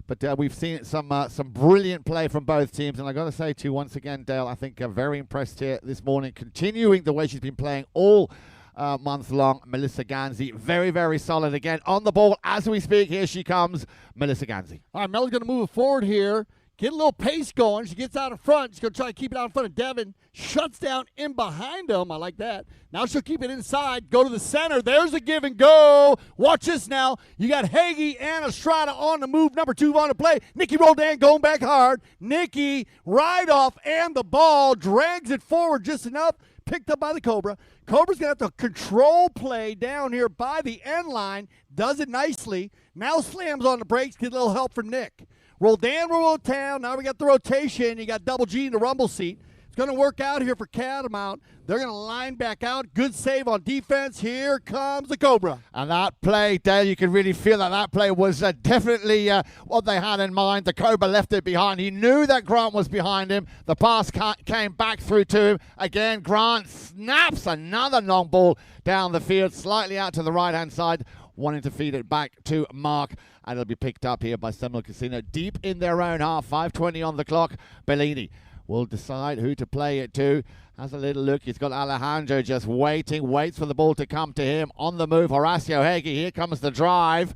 But we've seen some brilliant play from both teams. And I got to say to you once again, Dale, I think very impressed here this morning, continuing the way she's been playing all month long. Melissa Ganzi, very, very solid again on the ball as we speak. Here she comes, Melissa Ganzi. All right, Mel's going to move it forward here. Get a little pace going. She gets out in front. She's going to try to keep it out in front of Devin. Shuts down in behind him. I like that. Now she'll keep it inside. Go to the center. There's a give and go. Watch this now. You got Heguy and Estrada on the move. Number 2 on the play. Nic Roldan going back hard. Nikki right off, and the ball drags it forward just enough. Picked up by the Cobra. Cobra's going to have to control play down here by the end line. Does it nicely. Now slams on the brakes. Get a little help from Nick. Roldan will roll down. Now we got the rotation. You got Double G in the rumble seat. It's going to work out here for Catamount. They're going to line back out. Good save on defense. Here comes the Cobra. And that play, Dale, you can really feel that play was definitely what they had in mind. The Cobra left it behind. He knew that Grant was behind him. The pass came back through to him. Again, Grant snaps another long ball down the field, slightly out to the right-hand side, wanting to feed it back to Marc. And it'll be picked up here by Seminole Casino deep in their own half. 5:20 on the clock. Bollini will decide who to play it to. Has a little look. He's got Alejandro just waiting. Waits for the ball to come to him. On the move, Horacito Heguy. Here comes the drive.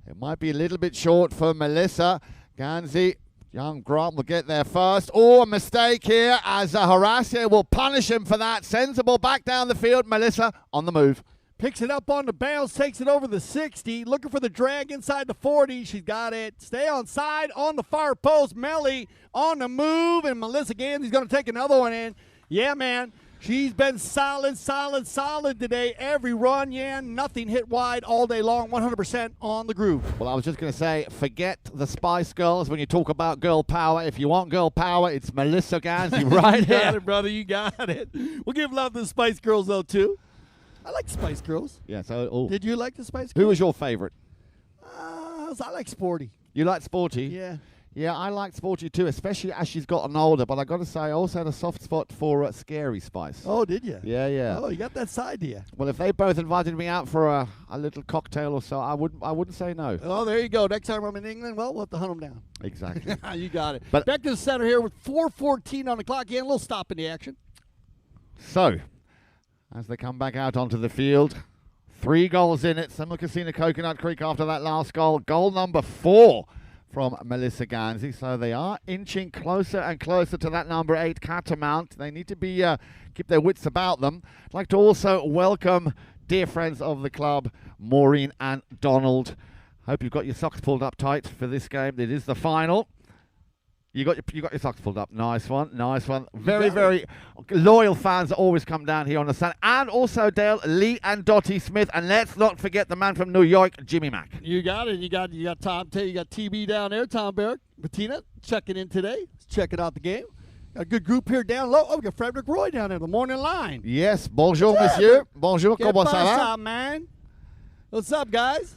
It might be a little bit short for Melissa. Ganzi. Young Grant will get there first. Oh, a mistake here as Horacito will punish him for that. Sends the ball back down the field. Melissa on the move. Picks it up on the bounce, takes it over the 60, looking for the drag inside the 40. She's got it. Stay on side on the far post. Melly on the move, and Melissa Ganzi's going to take another one in. Yeah, man, she's been solid today. Every run, yeah, nothing hit wide all day long, 100% on the groove. Well, I was just going to say, forget the Spice Girls when you talk about girl power. If you want girl power, it's Melissa Ganzi right here. You got it, brother. You got it. We'll give love to the Spice Girls, though, too. I like the Spice Girls. Yeah, so Did you like the Spice Girls? Who was your favorite? I like Sporty. You like Sporty? Yeah. Yeah, I like Sporty too, especially as she's gotten older. But I got to say, I also had a soft spot for Scary Spice. Oh, did you? Yeah. Oh, you got that side to you. Well, if they both invited me out for a little cocktail or so, I wouldn't say no. Oh, there you go. Next time I'm in England, well, we'll have to hunt them down. Exactly. You got it. But back to the center here with 4:14 on the clock. Again, a little stop in the action. So, as they come back out onto the field, 3 goals in it. Seminole Casino, Coconut Creek after that last goal. Goal number 4 from Melissa Ganzi. So they are inching closer and closer to that number 8 Catamount. They need to be keep their wits about them. I'd like to also welcome dear friends of the club, Maureen and Donald. Hope you've got your socks pulled up tight for this game. It is the final. You got your socks pulled up. Nice one. Very loyal fans that always come down here on the Sunday. And also, Dale, Lee and Dottie Smith. And let's not forget the man from New York, Jimmy Mack. You got it. You got Tom. You got TB down there, Tom Barrett. Bettina checking in today. Checking out the game. Got a good group here down low. Oh, we got Frederick Roy down there, the morning line. Yes. Bonjour, monsieur. Bonjour. Comment ça va? What's up, man? What's up, guys?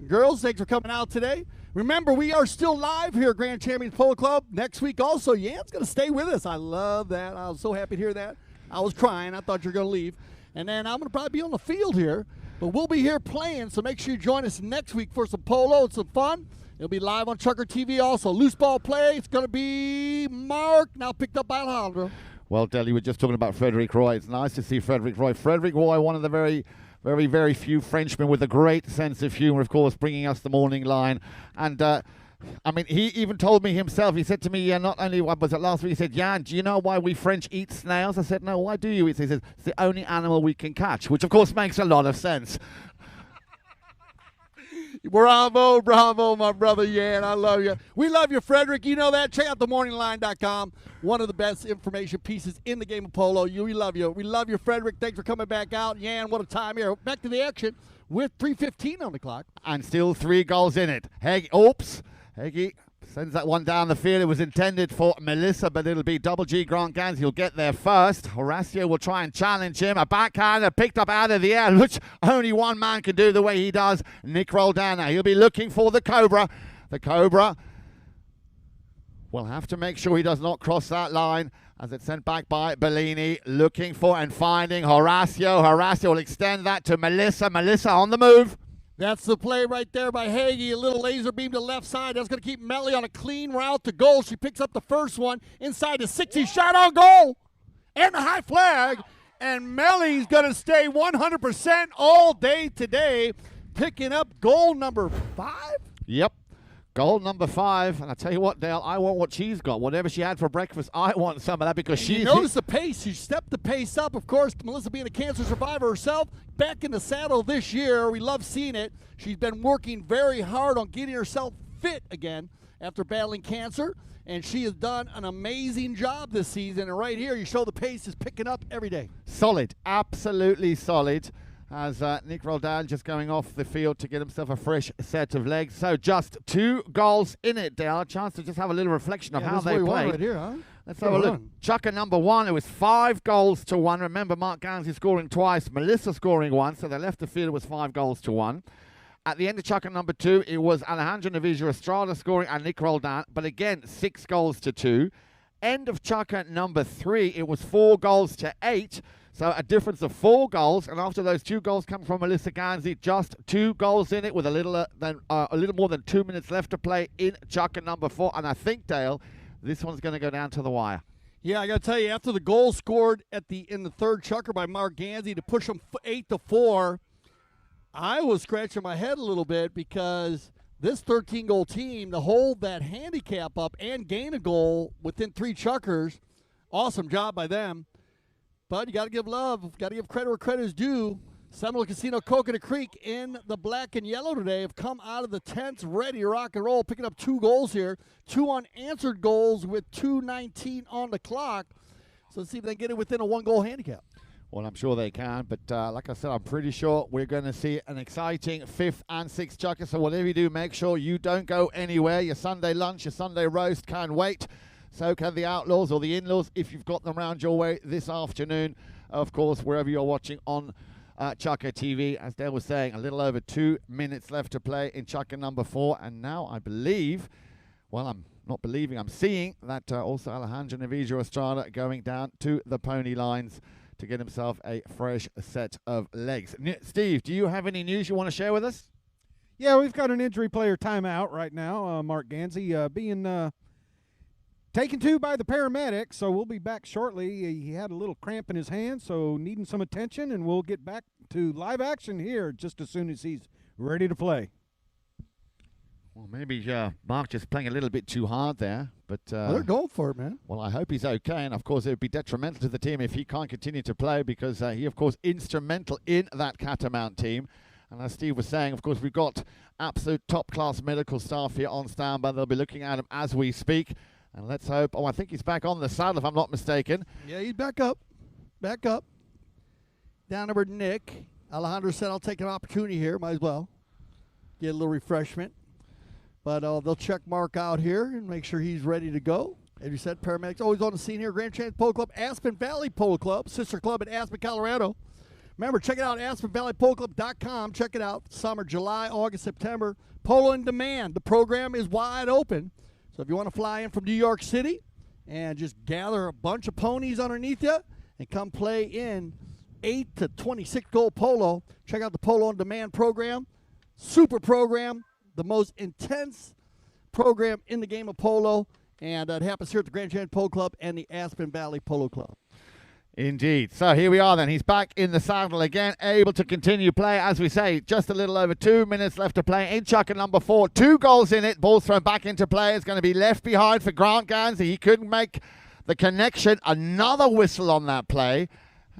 Girls, thanks for coming out today. Remember, we are still live here at Grand Champions Polo Club. Next week also, Yan's going to stay with us. I love that. I was so happy to hear that. I was crying. I thought you were going to leave. And then I'm going to probably be on the field here But we'll be here playing, so make sure you join us next week for some polo and some fun. It'll be live on Chucker TV also. Loose ball play, it's going to be Mark, now picked up by Alejandro. Well, Del, you were just talking about Frederic Roy. It's nice to see Frederic Roy. Frederic Roy, one of the very, very few Frenchmen with a great sense of humor, of course, bringing us the morning line. And, I mean, he even told me himself, he said to me, not only, what was it last week, he said, Jan, do you know why we French eat snails? I said, no, why do you eat? He said, it's the only animal we can catch, which, of course, makes a lot of sense. Bravo, bravo, my brother Yan. I love you. We love you, Frederick. You know that. Check out themorningline.com. One of the best information pieces in the game of polo. We love you. We love you, Frederick. Thanks for coming back out. Yan, what a time here. Back to the action with 3:15 on the clock. And still 3 goals in it. Heguy sends that one down the field. It was intended for Melissa, but it'll be Double G Marc Ganzi. He'll get there first. Horacio will try and challenge him. A backhander picked up out of the air, which only one man can do the way he does. Nic Roldan. He'll be looking for the Cobra. The Cobra will have to make sure he does not cross that line as it's sent back by Bollini. Looking for and finding Horacio. Horacio will extend that to Melissa. Melissa on the move. That's the play right there by Heguy. A little laser beam to left side. That's going to keep Melly on a clean route to goal. She picks up the first one inside the 60. Shot on goal. And the high flag. And Melly's going to stay 100% all day today, picking up goal number 5. Yep. Goal number 5, and I tell you what, Dale, I want what she's got. Whatever she had for breakfast, I want some of that because she's... Notice the pace. She stepped the pace up. Of course, Melissa being a cancer survivor herself, back in the saddle this year. We love seeing it. She's been working very hard on getting herself fit again after battling cancer, and she has done an amazing job this season. And right here, you show the pace is picking up every day. Solid, absolutely solid. As Nic Roldan just going off the field to get himself a fresh set of legs. So just 2 goals in it, Dale. A chance to just have a little reflection of how they played. Right here, huh? Let's have a look. Chucker number 1, it was 5 goals to 1. Remember, Marc Ganzi scoring twice, Melissa scoring 1, so they left the field, it was 5 goals to 1. At the end of Chucker number 2, it was Alejandro N Astrada scoring and Nic Roldan, but again, 6 goals to 2. End of Chucker number 3, it was 4 goals to 8. So a difference of 4 goals, and after those 2 goals come from Melissa Ganzi, just 2 goals in it with a little more than 2 minutes left to play in Chucker number 4. And I think, Dale, this one's going to go down to the wire. Yeah, I got to tell you, after the goal scored in the third Chucker by Marc Ganzi to push them 8-4, I was scratching my head a little bit because this 13-goal team, to hold that handicap up and gain a goal within 3 Chuckers, awesome job by them. But you got to give love, got to give credit where credit is due. Seminole Casino Coconut Creek in the black and yellow today have come out of the tents ready to rock and roll, picking up 2 goals here. 2 unanswered goals with 2:19 on the clock. So let's see if they can get it within a 1-goal handicap. Well, I'm sure they can, but like I said, I'm pretty sure we're going to see an exciting 5th and 6th Chucker. So whatever you do, make sure you don't go anywhere. Your Sunday lunch, your Sunday roast can't wait. So can the Outlaws or the In-Laws if you've got them around your way this afternoon. Of course, wherever you're watching on Chucker TV. As Dale was saying, a little over 2 minutes left to play in Chucker number 4. And now I believe, well, I'm not believing, I'm seeing that also Alejandro N Astrada going down to the pony lines to get himself a fresh set of legs. Steve, do you have any news you want to share with us? Yeah, we've got an injury player timeout right now. Marc Ganzi being... taken to by the paramedics, so we'll be back shortly. He had a little cramp in his hand, so needing some attention, and we'll get back to live action here just as soon as he's ready to play. Well, maybe Mark just playing a little bit too hard there, but Well, they're going for it, man. well, I hope he's okay, and of course it would be detrimental to the team if he can't continue to play because he, of course, instrumental in that Catamount team. And as Steve was saying, of course, we've got absolute top-class medical staff here on standby. They'll be looking at him as we speak. And let's hope... Oh, I think he's back on the saddle, if I'm not mistaken. Yeah, he's back up. Back up. Down number Nick. Alejandro said, I'll take an opportunity here. Might as well get a little refreshment. But they'll check Mark out here and make sure he's ready to go. As you said, paramedics always on the scene here. Grand Chance Polo Club, Aspen Valley Polo Club, sister club in Aspen, Colorado. Remember, check it out, AspenValleyPoloClub.com. Check it out. Summer, July, August, September. Polo in demand. The program is wide open. So if you want to fly in from New York City and just gather a bunch of ponies underneath you and come play in 8 to 26 goal polo. Check out the Polo on Demand program. Super program, the most intense program in the game of polo. And it happens here at the Grand Canyon Polo Club and the Aspen Valley Polo Club. Indeed. So here we are then. He's back in the saddle again, able to continue play. As we say, just a little over 2 minutes left to play in chukker number 4. 2 goals in it. Ball's thrown back into play. It's going to be left behind for Marc Ganzi. He couldn't make the connection. Another whistle on that play.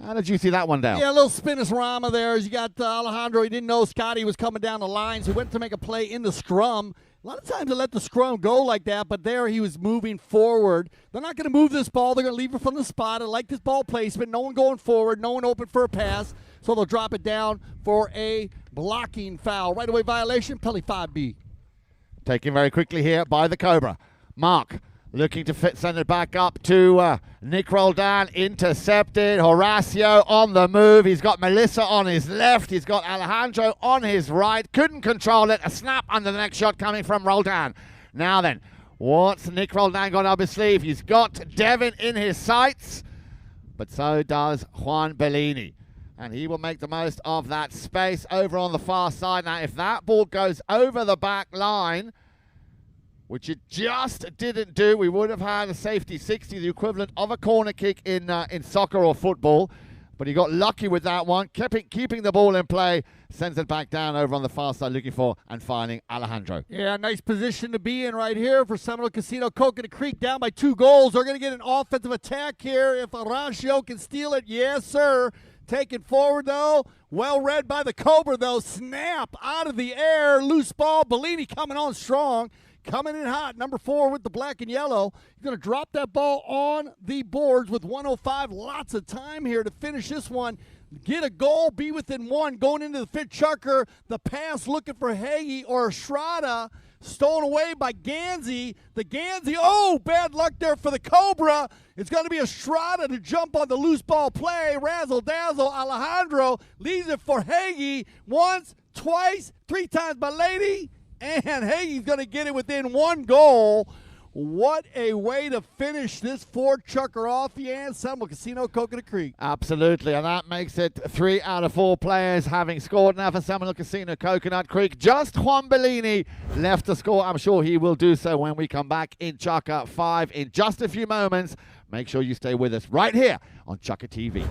How did you see that one down? Yeah, a little spinosrama there. As you got Alejandro. He didn't know Scotty was coming down the line, so he went to make a play in the scrum. A lot of times they let the scrum go like that, but there he was moving forward. They're not going to move this ball. They're going to leave it from the spot. I like this ball placement. No one going forward. No one open for a pass. So they'll drop it down for a blocking foul. Right away violation, penalty 5B. Taken very quickly here by the Cobra. Marc looking to send it back up to Nic Roldan. Intercepted. Horacio on the move. He's got Melissa on his left. He's got Alejandro on his right. Couldn't control it. A snap under the next shot coming from Roldan. Now then, what's Nic Roldan got up his sleeve? He's got Devin in his sights, but so does Juan Bollini. And he will make the most of that space over on the far side. Now, if that ball goes over the back line, which it just didn't do, we would have had a safety 60, the equivalent of a corner kick in soccer or football. But he got lucky with that one, keeping the ball in play, sends it back down over on the far side, looking for and finding Alejandro. Yeah, nice position to be in right here for Seminole Casino. Coconut Creek down by 2 goals. They're going to get an offensive attack here if Horacio can steal it. Yes, sir. Taken forward, though. Well read by the Cobra, though. Snap out of the air. Loose ball. Bollini coming on strong. Coming in hot, number 4 with the black and yellow. He's going to drop that ball on the boards with 1:05. Lots of time here to finish this one. Get a goal, be within 1. Going into the fifth chukker. The pass looking for Heguy or Estrada. Stolen away by Ganzi. The Ganzi, oh, bad luck there for the Cobra. It's going to be Estrada to jump on the loose ball play. Razzle-dazzle. Alejandro leaves it for Heguy. Once, twice, 3 times by Lady. And Heguy's going to get it within 1 goal. What a way to finish this 4th chukker off the end. Seminole Casino, Coconut Creek. Absolutely, and that makes it 3 out of 4 players having scored now for Seminole Casino, Coconut Creek. Just Juan Bollini left to score. I'm sure he will do so when we come back in chukker 5 in just a few moments. Make sure you stay with us right here on Chukker TV.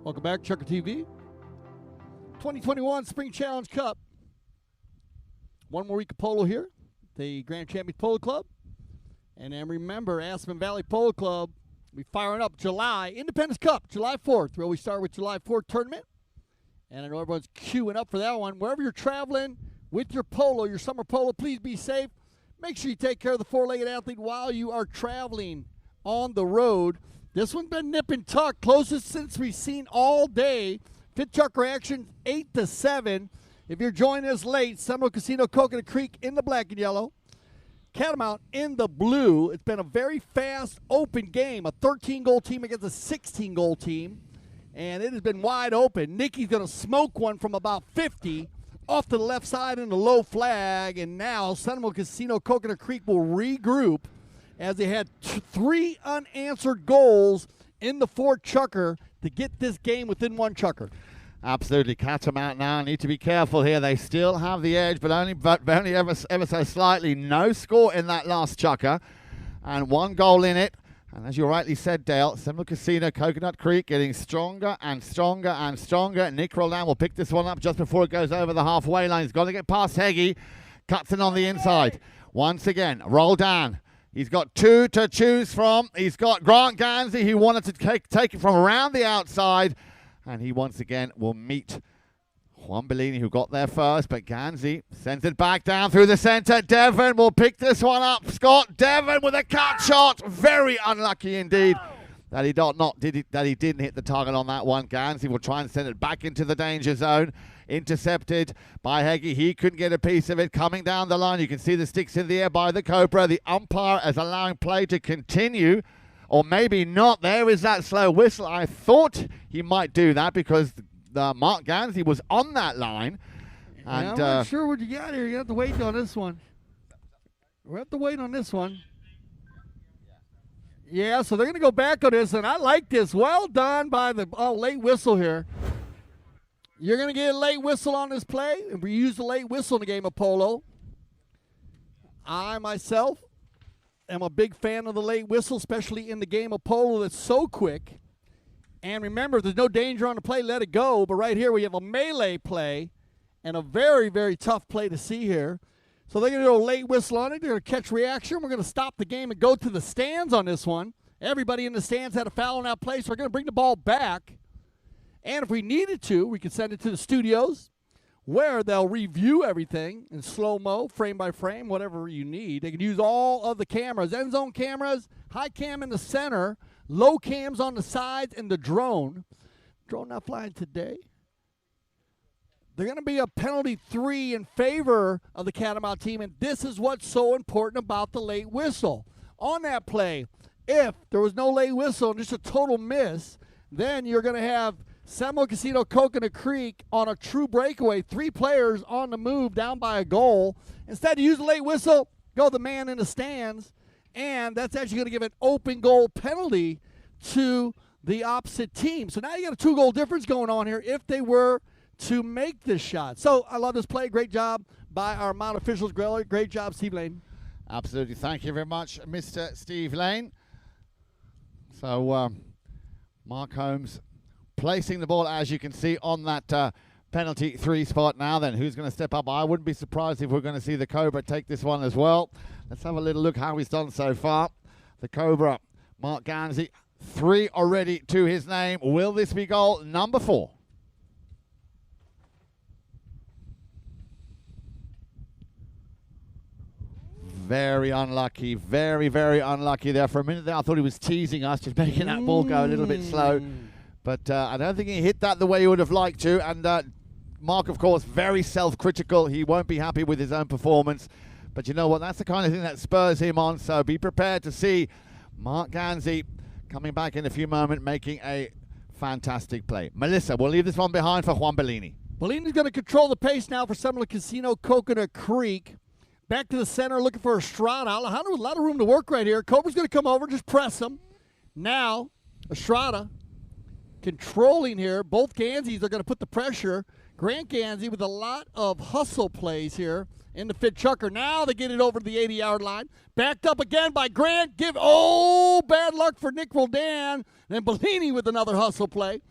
Welcome back, Chukker TV. 2021 Spring Challenge Cup. 1 more week of polo here, the Grand Champions Polo Club. And then remember, Aspen Valley Polo Club, we firing up July, Independence Cup, July 4th. We always start with July 4th tournament. And I know everyone's queuing up for that one. Wherever you're traveling with your polo, your summer polo, please be safe. Make sure you take care of the 4-legged athlete while you are traveling on the road. This one's been nip and tuck, closest since we've seen all day. Fifth chucker action, 8-7. If you're joining us late, Seminole Casino, Coconut Creek in the black and yellow. Catamount in the blue. It's been a very fast, open game. A 13-goal team against a 16-goal team. And it has been wide open. Nicky's going to smoke one from about 50 off to the left side in the low flag. And now Seminole Casino, Coconut Creek will regroup as they had 3 unanswered goals in the fourth chucker to get this game within 1 chucker. Absolutely. Catamount now need to be careful here. They still have the edge, but only ever so slightly. No score in that last chucker, and 1 goal in it. And as you rightly said, Dale, Seminole Casino, Coconut Creek getting stronger and stronger and stronger. Nic Roldan will pick this one up just before it goes over the halfway line. He's got to get past Heguy. Cuts in on the inside. Once again, Roldan. He's got 2 to choose from. He's got Marc Ganzi. He wanted to take it from around the outside. And he once again will meet Juan Bollini, who got there first. But Ganzi sends it back down through the center. Devon will pick this one up. Scott Devon with a cut shot. Very unlucky indeed that he didn't hit the target on that one. Ganzi will try and send it back into the danger zone. Intercepted by Heguy. He couldn't get a piece of it. Coming down the line, you can see the sticks in the air by the Cobra. The umpire is allowing play to continue. Or maybe not. There is that slow whistle. I thought he might do that because Marc Ganzi was on that line. And I'm not sure what you got here. You have to wait on this one. We have to wait on this one. Yeah, so they're going to go back on this, and I like this. Well done by the late whistle here. You're going to get a late whistle on this play, and we use the late whistle in the game of polo. I, myself, am a big fan of the late whistle, especially in the game of polo that's so quick. And remember, if there's no danger on the play, let it go. But right here we have a melee play and a very, very tough play to see here. So they're going to do a late whistle on it. They're going to catch reaction. We're going to stop the game and go to the stands on this one. Everybody in the stands had a foul on that play, so we're going to bring the ball back. And if we needed to, we could send it to the studios where they'll review everything in slow-mo, frame by frame, whatever you need. They can use all of the cameras, end zone cameras, high cam in the center, low cams on the sides, and the drone. Drone not flying today. They're going to be a penalty 3 in favor of the Catamount team, and this is what's so important about the late whistle. On that play, if there was no late whistle and just a total miss, then you're going to have Seminole Casino, Coconut Creek on a true breakaway. 3 players on the move down by a goal. Instead, you use the late whistle, go the man in the stands, and that's actually going to give an open goal penalty to the opposite team. So now you got a 2-goal difference going on here if they were to make this shot. So I love this play. Great job by our Mount officials. Great job, Steve Lane. Absolutely. Thank you very much, Mr. Steve Lane. So Mark Holmes placing the ball, as you can see, on that penalty 3 spot now. Then who's going to step up? I wouldn't be surprised if we're going to see the Cobra take this one as well. Let's have a little look how he's done so far. The Cobra, Marc Ganzi, 3 already to his name. Will this be goal number 4? Very unlucky, very, very unlucky there. For a minute there, I thought he was teasing us, just making that ball go a little bit slow. But I don't think he hit that the way he would have liked to. And Mark, of course, very self-critical. He won't be happy with his own performance. But you know what? That's the kind of thing that spurs him on. So be prepared to see Marc Ganzi coming back in a few moments, making a fantastic play. Melissa, we'll leave this one behind for Juan Bollini. Bollini's going to control the pace now for Seminole Casino, Coconut Creek. Back to the center, looking for Estrada. Alejandro with a lot of room to work right here. Cobra's going to come over, just press him. Now, Estrada controlling here. Both Ganzis are going to put the pressure. Grant Ganzi with a lot of hustle plays here in the fifth chucker. Now they get it over to the 80-yard line. Backed up again by Grant. Bad luck for Nic Roldan. And Bollini with another hustle play.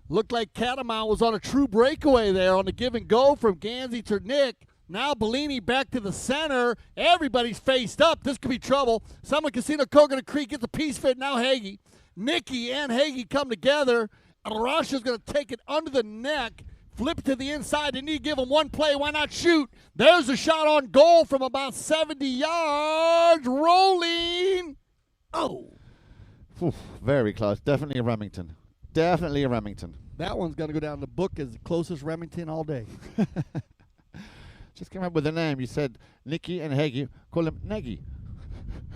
Looked like Catamount was on a true breakaway there on the give and go from Ganzi to Nic. Now Bollini back to the center. Everybody's faced up. This could be trouble. Seminole Casino, Coconut Creek gets a piece fit. Now Heguy. Nicky and Heguy come together. Arasha's going to take it under the neck. Flip it to the inside. They need to give him one play. Why not shoot? There's a shot on goal from about 70 yards. Rolling. Oh. Oof, very close. Definitely a Remington. Definitely a Remington. That one's going to go down the book as the closest Remington all day. Just came up with a name. You said Nicky and Heguy. Call him Neggy.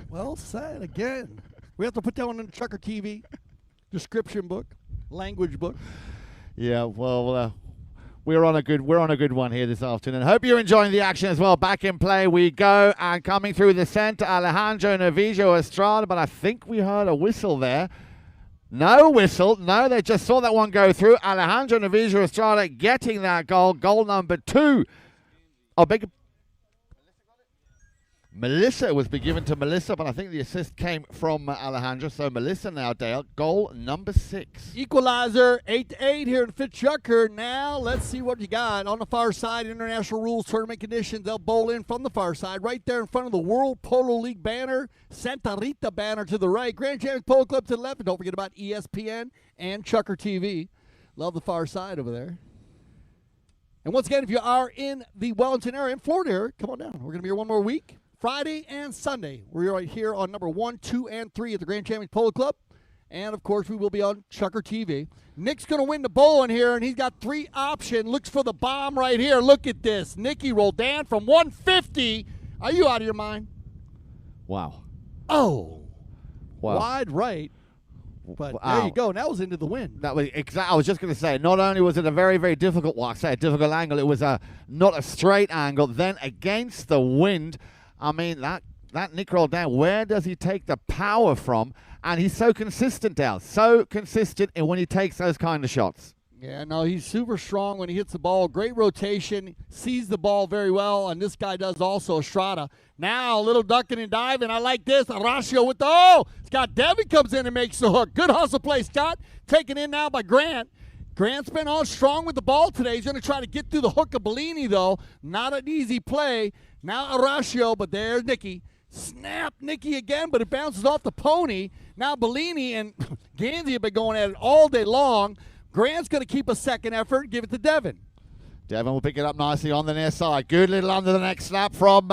Well said again. We have to put that one in the Chucker TV description book, language book. Yeah, well, we're on a good one here this afternoon. Hope you're enjoying the action as well. Back in play we go, and coming through the center, Alejandro N Astrada, but I think we heard a whistle there. No whistle. No, they just saw that one go through. Alejandro N Astrada getting that goal. Goal number 2. Oh, big. Melissa was given to Melissa, but I think the assist came from Alejandro. So Melissa now, Dale, goal number 6. Equalizer, 8-8 here in Fitchucker. Now let's see what you got. On the far side, international rules, tournament conditions. They'll bowl in from the far side, right there in front of the World Polo League banner, Santa Rita banner to the right, Grand Champions Polo Club to the left, and don't forget about ESPN and Chucker TV. Love the far side over there. And once again, if you are in the Wellington area, in Florida area, come on down. We're going to be here one more week. Friday and Sunday. We're right here on number 1, 2, and 3 at the Grand Champions Polo Club. And, of course, we will be on Chucker TV. Nick's going to win the bowling here, and he's got 3 options. Looks for the bomb right here. Look at this. Nic Roldan from 150. Are you out of your mind? Wow. Oh. Wow. Wide right. But wow. There you go. And that was into the wind. That was I was just going to say, not only was it a very, very difficult, well, I say a difficult angle, it was not a straight angle. Then against the wind, I mean, that Nic Roldan, where does he take the power from? And he's so consistent, Dale. So consistent in when he takes those kind of shots. Yeah, no, he's super strong when he hits the ball. Great rotation, sees the ball very well, and this guy does also, Estrada. Now, a little ducking and diving. I like this. Horacio with the, Scott Devin comes in and makes the hook. Good hustle play, Scott. Taken in now by Grant. Grant's been on strong with the ball today. He's going to try to get through the hook of Bollini, though. Not an easy play. Now Horacio, but there's Nicky. Snap Nicky again, but it bounces off the pony. Now Bollini and Ganzi have been going at it all day long. Grant's going to keep a second effort, give it to Devin. Devin will pick it up nicely on the near side. Good little under the neck slap from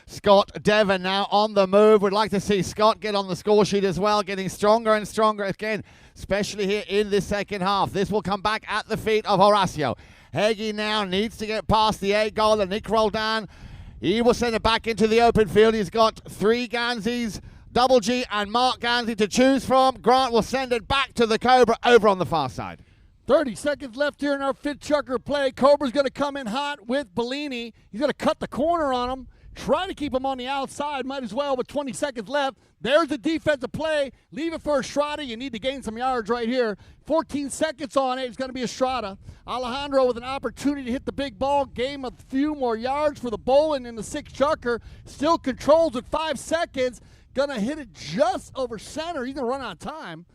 Scott. Devin now on the move. We'd like to see Scott get on the score sheet as well, getting stronger and stronger again, especially here in this second half. This will come back at the feet of Horacio. Heguy now needs to get past the 8-goaler, Nic Roldan. He will send it back into the open field. He's got 3 Ganzis, Double G and Marc Ganzi to choose from. Grant will send it back to the Cobra over on the far side. 30 seconds left here in our Fitchucker play. Cobra's going to come in hot with Bollini. He's going to cut the corner on him. Try to keep him on the outside. Might as well with 20 seconds left. There's the defensive play. Leave it for Estrada. You need to gain some yards right here. 14 seconds on it. It's going to be Estrada. Alejandro with an opportunity to hit the big ball. Game a few more yards for the bowling in the 6 chucker. Still controls with 5 seconds. Going to hit it just over center. He's going to run out of time.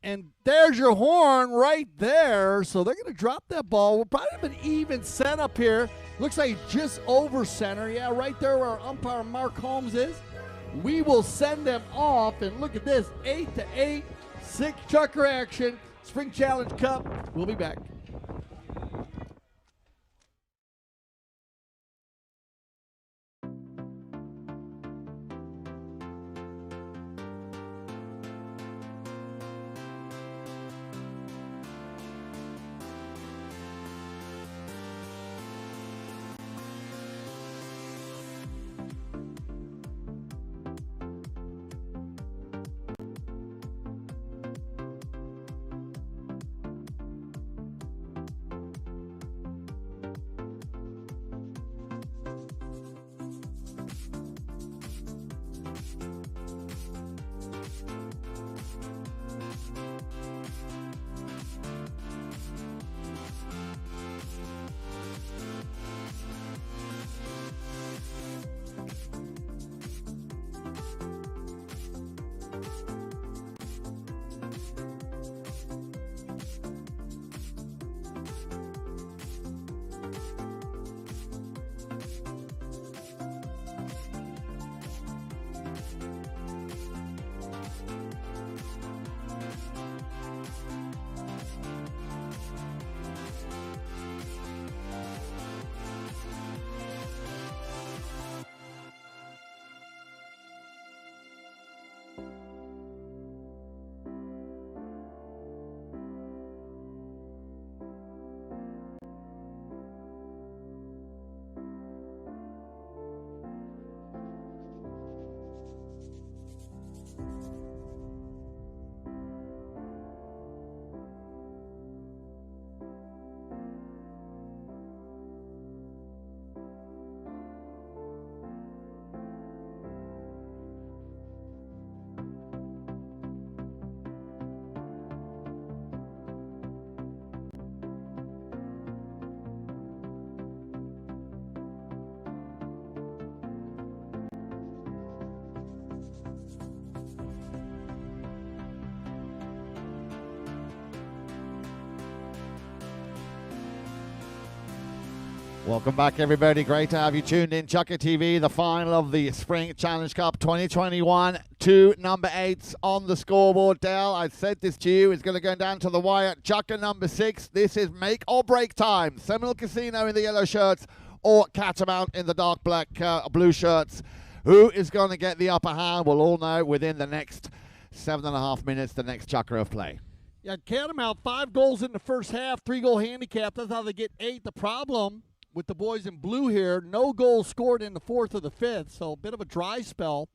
And there's your horn right there. So they're going to drop that ball. We'll probably have an even setup here. Looks like just over center. Yeah, right there where our umpire Mark Holmes is. We will send them off. And look at this, 8-8, 6 chucker action. Spring Challenge Cup. We'll be back. Welcome back, everybody. Great to have you tuned in. Chukka TV, the final of the Spring Challenge Cup 2021. 2 number 8s on the scoreboard. Dale, I said this to you. It's going to go down to the wire. Chukka number 6. This is make or break time. Seminole Casino in the yellow shirts or Catamount in the dark black blue shirts. Who is going to get the upper hand? We'll all know within the next 7.5 minutes, the next Chukka of play. Yeah, Catamount, 5 goals in the first half, 3-goal handicap. That's how they get 8. The problem with the boys in blue here, no goals scored in the 4th or the 5th, so a bit of a dry spell.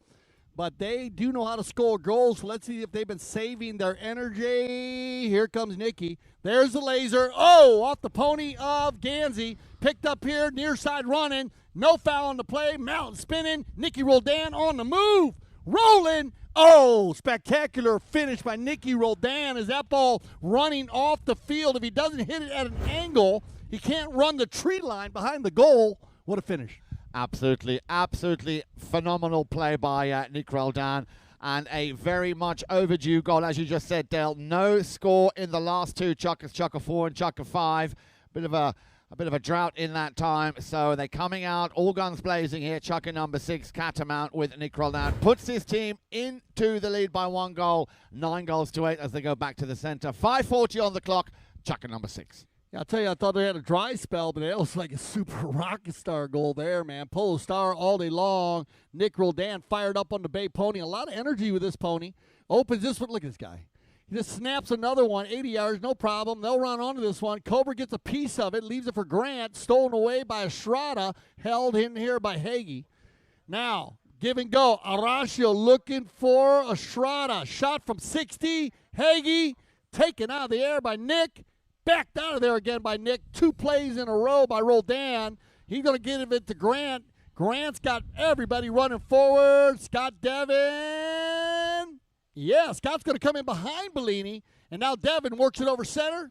But they do know how to score goals. So let's see if they've been saving their energy. Here comes Nicky. There's the laser. Oh, off the pony of Ganzi. Picked up here, near side running. No foul on the play. Mountain spinning. Nic Roldan on the move. Rolling. Oh, spectacular finish by Nic Roldan. Is that ball running off the field? If he doesn't hit it at an angle, he can't run the tree line behind the goal. What a finish. Absolutely, absolutely phenomenal play by Nic Roldan, and a very much overdue goal, as you just said, Dale. No score in the last 2 Chukkas, Chukka 4 and Chukka 5. Bit of a drought in that time, so they're coming out all guns blazing here. Chukka number 6, Catamount, with Nic Roldan, puts his team into the lead by 1 goal, 9 goals to 8 as they go back to the center. 5:40 on the clock. Chukka number 6. Yeah, I'll tell you, I thought they had a dry spell, but it was like a super rocket star goal there, man. Polo star all day long. Nic Roldan fired up on the bay pony. A lot of energy with this pony. Opens this one. Look at this guy. He just snaps another one, 80 yards, no problem. They'll run onto this one. Cobra gets a piece of it, leaves it for Grant. Stolen away by Estrada, held in here by Heguy. Now, give and go. Horacito looking for Estrada. Shot from 60. Heguy taken out of the air by Nick. Backed out of there again by Nick. 2 plays in a row by Roldan. He's going to give it to Grant. Grant's got everybody running forward. Scott Devin. Yeah, Scott's going to come in behind Bollini. And now Devin works it over center.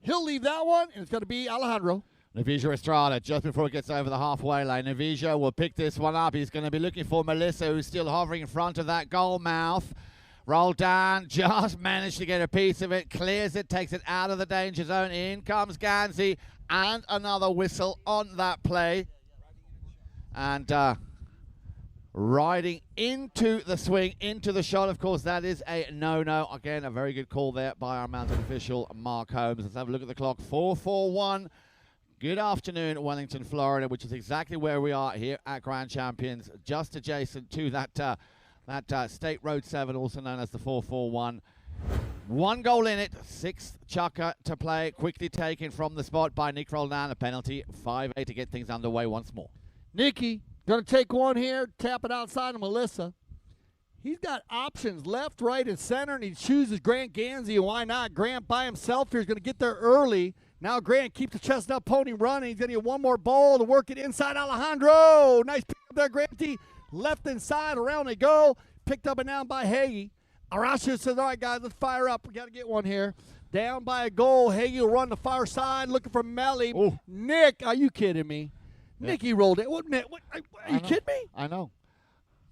He'll leave that one, and it's going to be Alejandro. Navija Estrada, just before it gets over the halfway line. Navija will pick this one up. He's going to be looking for Melissa, who's still hovering in front of that goal mouth. Roldan just managed to get a piece of it, clears it, takes it out of the danger zone. In comes Ganzi, and another whistle on that play. And riding into the swing, into the shot. Of course, that is a no-no. Again, a very good call there by our mounted official, Mark Holmes. Let's have a look at the clock. 4:41. Good afternoon, Wellington, Florida, which is exactly where we are here at Grand Champions, just adjacent to that State Road 7, also known as the 441. 1 goal in it, 6th Chukka to play, quickly taken from the spot by Nic Roldan. A penalty, 5-8 to get things underway once more. Nicky, going to take one here, tap it outside of Melissa. He's got options left, right, and center, and he chooses Grant Ganzi, and why not? Grant by himself here is going to get there early. Now Grant keeps the chestnut pony running. He's going to get one more ball to work it inside Alejandro. Nice pick up there, Granty. Left inside, around they go. Picked up and down by Heguy. Horacito says, all right, guys, let's fire up. We got to get one here. Down by a goal. Heguy will run the far side looking for Melly. Ooh. Nick, are you kidding me? Yeah. Nicky rolled it. What, are you kidding me? I know.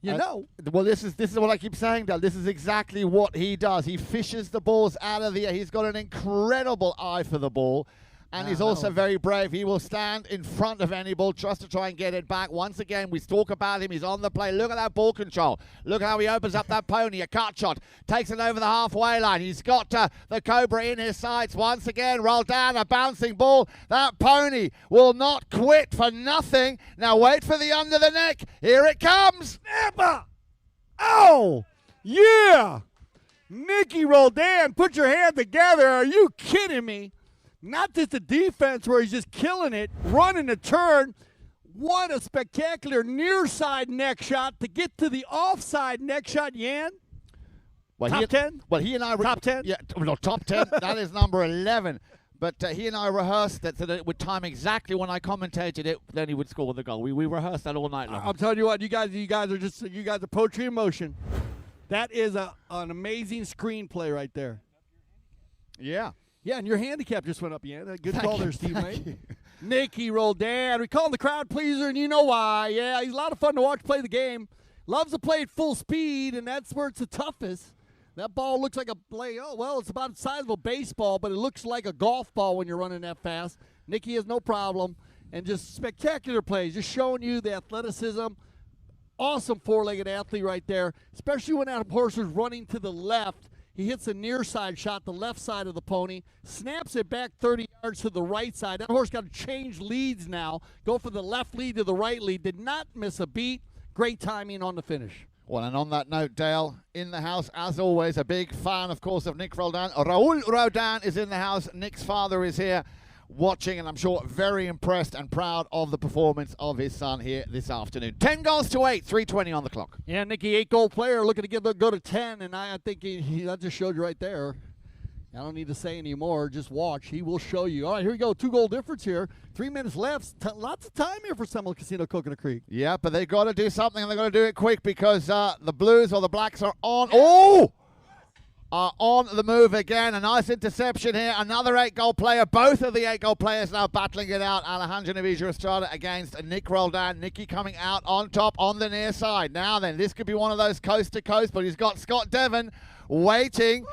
You know. Well, this is what I keep saying, Dale. This is exactly what he does. He fishes the balls out of the air. He's got an incredible eye for the ball. And he's also very brave. He will stand in front of any ball just to try and get it back. Once again, we talk about him. He's on the play. Look at that ball control. Look how he opens up that pony. A cut shot. Takes it over the halfway line. He's got the Cobra in his sights. Once again, Roldan, a bouncing ball. That pony will not quit for nothing. Now wait for the under the neck. Here it comes. Snapper! Oh! Yeah! Nicky Roldan, put your hand together. Are you kidding me? Not just the defense where he's just killing it, running a turn. What a spectacular near side neck shot to get to the offside neck shot, Yan. Well, top 10? Well, he and I... Top 10? Yeah, no, top 10. That is number 11. But he and I rehearsed that so that it would time exactly when I commentated it, then he would score the goal. We rehearsed that all night long. I'm telling you what, you guys are poetry in motion. That is an amazing screenplay right there. Yeah. Yeah, and your handicap just went up, Yan. Good call there, Steve, mate. You. Nicky Roldan. We call him the crowd pleaser, and you know why. Yeah, he's a lot of fun to watch play the game. Loves to play at full speed, and that's where it's the toughest. That ball looks like it's about the size of a baseball, but it looks like a golf ball when you're running that fast. Nicky has no problem. and just spectacular plays, just showing you the athleticism. Awesome four-legged athlete right there, especially when that horse was running to the left. He hits a near side shot, the left side of the pony, snaps it back 30 yards to the right side. That horse got to change leads now, go from the left lead to the right lead. Did not miss a beat. Great timing on the finish. Well, and on that note, Dale, in the house, as always, a big fan, of course, of Nic Roldan. Raul Roldan is in the house. Nic's father is here watching, and I'm sure very impressed and proud of the performance of his son here this afternoon. 10 goals to 8, 3:20 on the clock. Yeah, Nicky, 8-goal player, looking to go to 10, and I think that just showed you right there. I don't need to say anymore. Just watch. He will show you. All right, here we go. 2-goal difference here. 3 minutes left. Lots of time here for Seminole Casino Coconut Creek. Yeah, but they got to do something, and they got to do it quick because the Blues or the Blacks are on. Oh! Are on the move again. A nice interception here. Another 8-goal player. Both of the 8-goal players now battling it out. Alejandro N Astrada against Nic Roldan. Nicky coming out on top on the near side. Now then, this could be one of those coast to coast, but he's got Scott Devon waiting.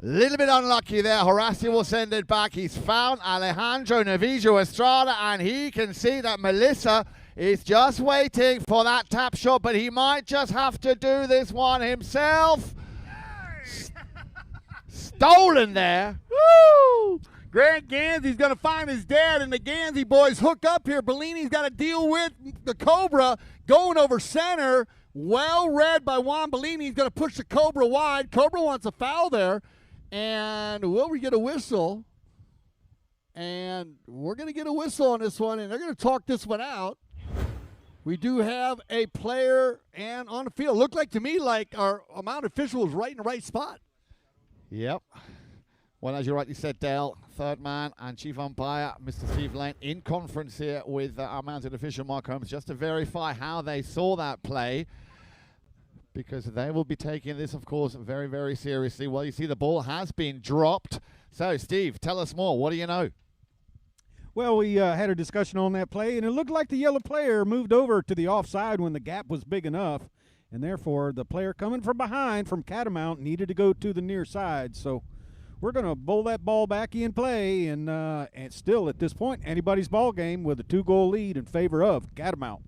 A little bit unlucky there. Horacito will send it back. He's found Alejandro N Astrada, and he can see that Melissa is just waiting for that tap shot, but he might just have to do this one himself. Stolen there. Woo! Grant Ganzi's going to find his dad, and the Ganzi boys hook up here. Bollini's got to deal with the Cobra going over center. Well read by Juan Bollini. He's going to push the Cobra wide. Cobra wants a foul there. And will we get a whistle? And we're going to get a whistle on this one, and they're going to talk this one out. We do have a player and on the field. Looked like to me like our amount official was right in the right spot. Yep. Well, as you rightly said, Dale, third man and chief umpire, Mr. Steve Lane, in conference here with our mounted official, Mark Holmes, just to verify how they saw that play, because they will be taking this, of course, very, very seriously. Well, you see the ball has been dropped. So, Steve, tell us more. What do you know? Well, we had a discussion on that play, and it looked like the yellow player moved over to the offside when the gap was big enough. And therefore, the player coming from behind from Catamount needed to go to the near side. So we're going to bowl that ball back in play. And still, at this point, anybody's ball game with a 2-goal lead in favor of Catamount.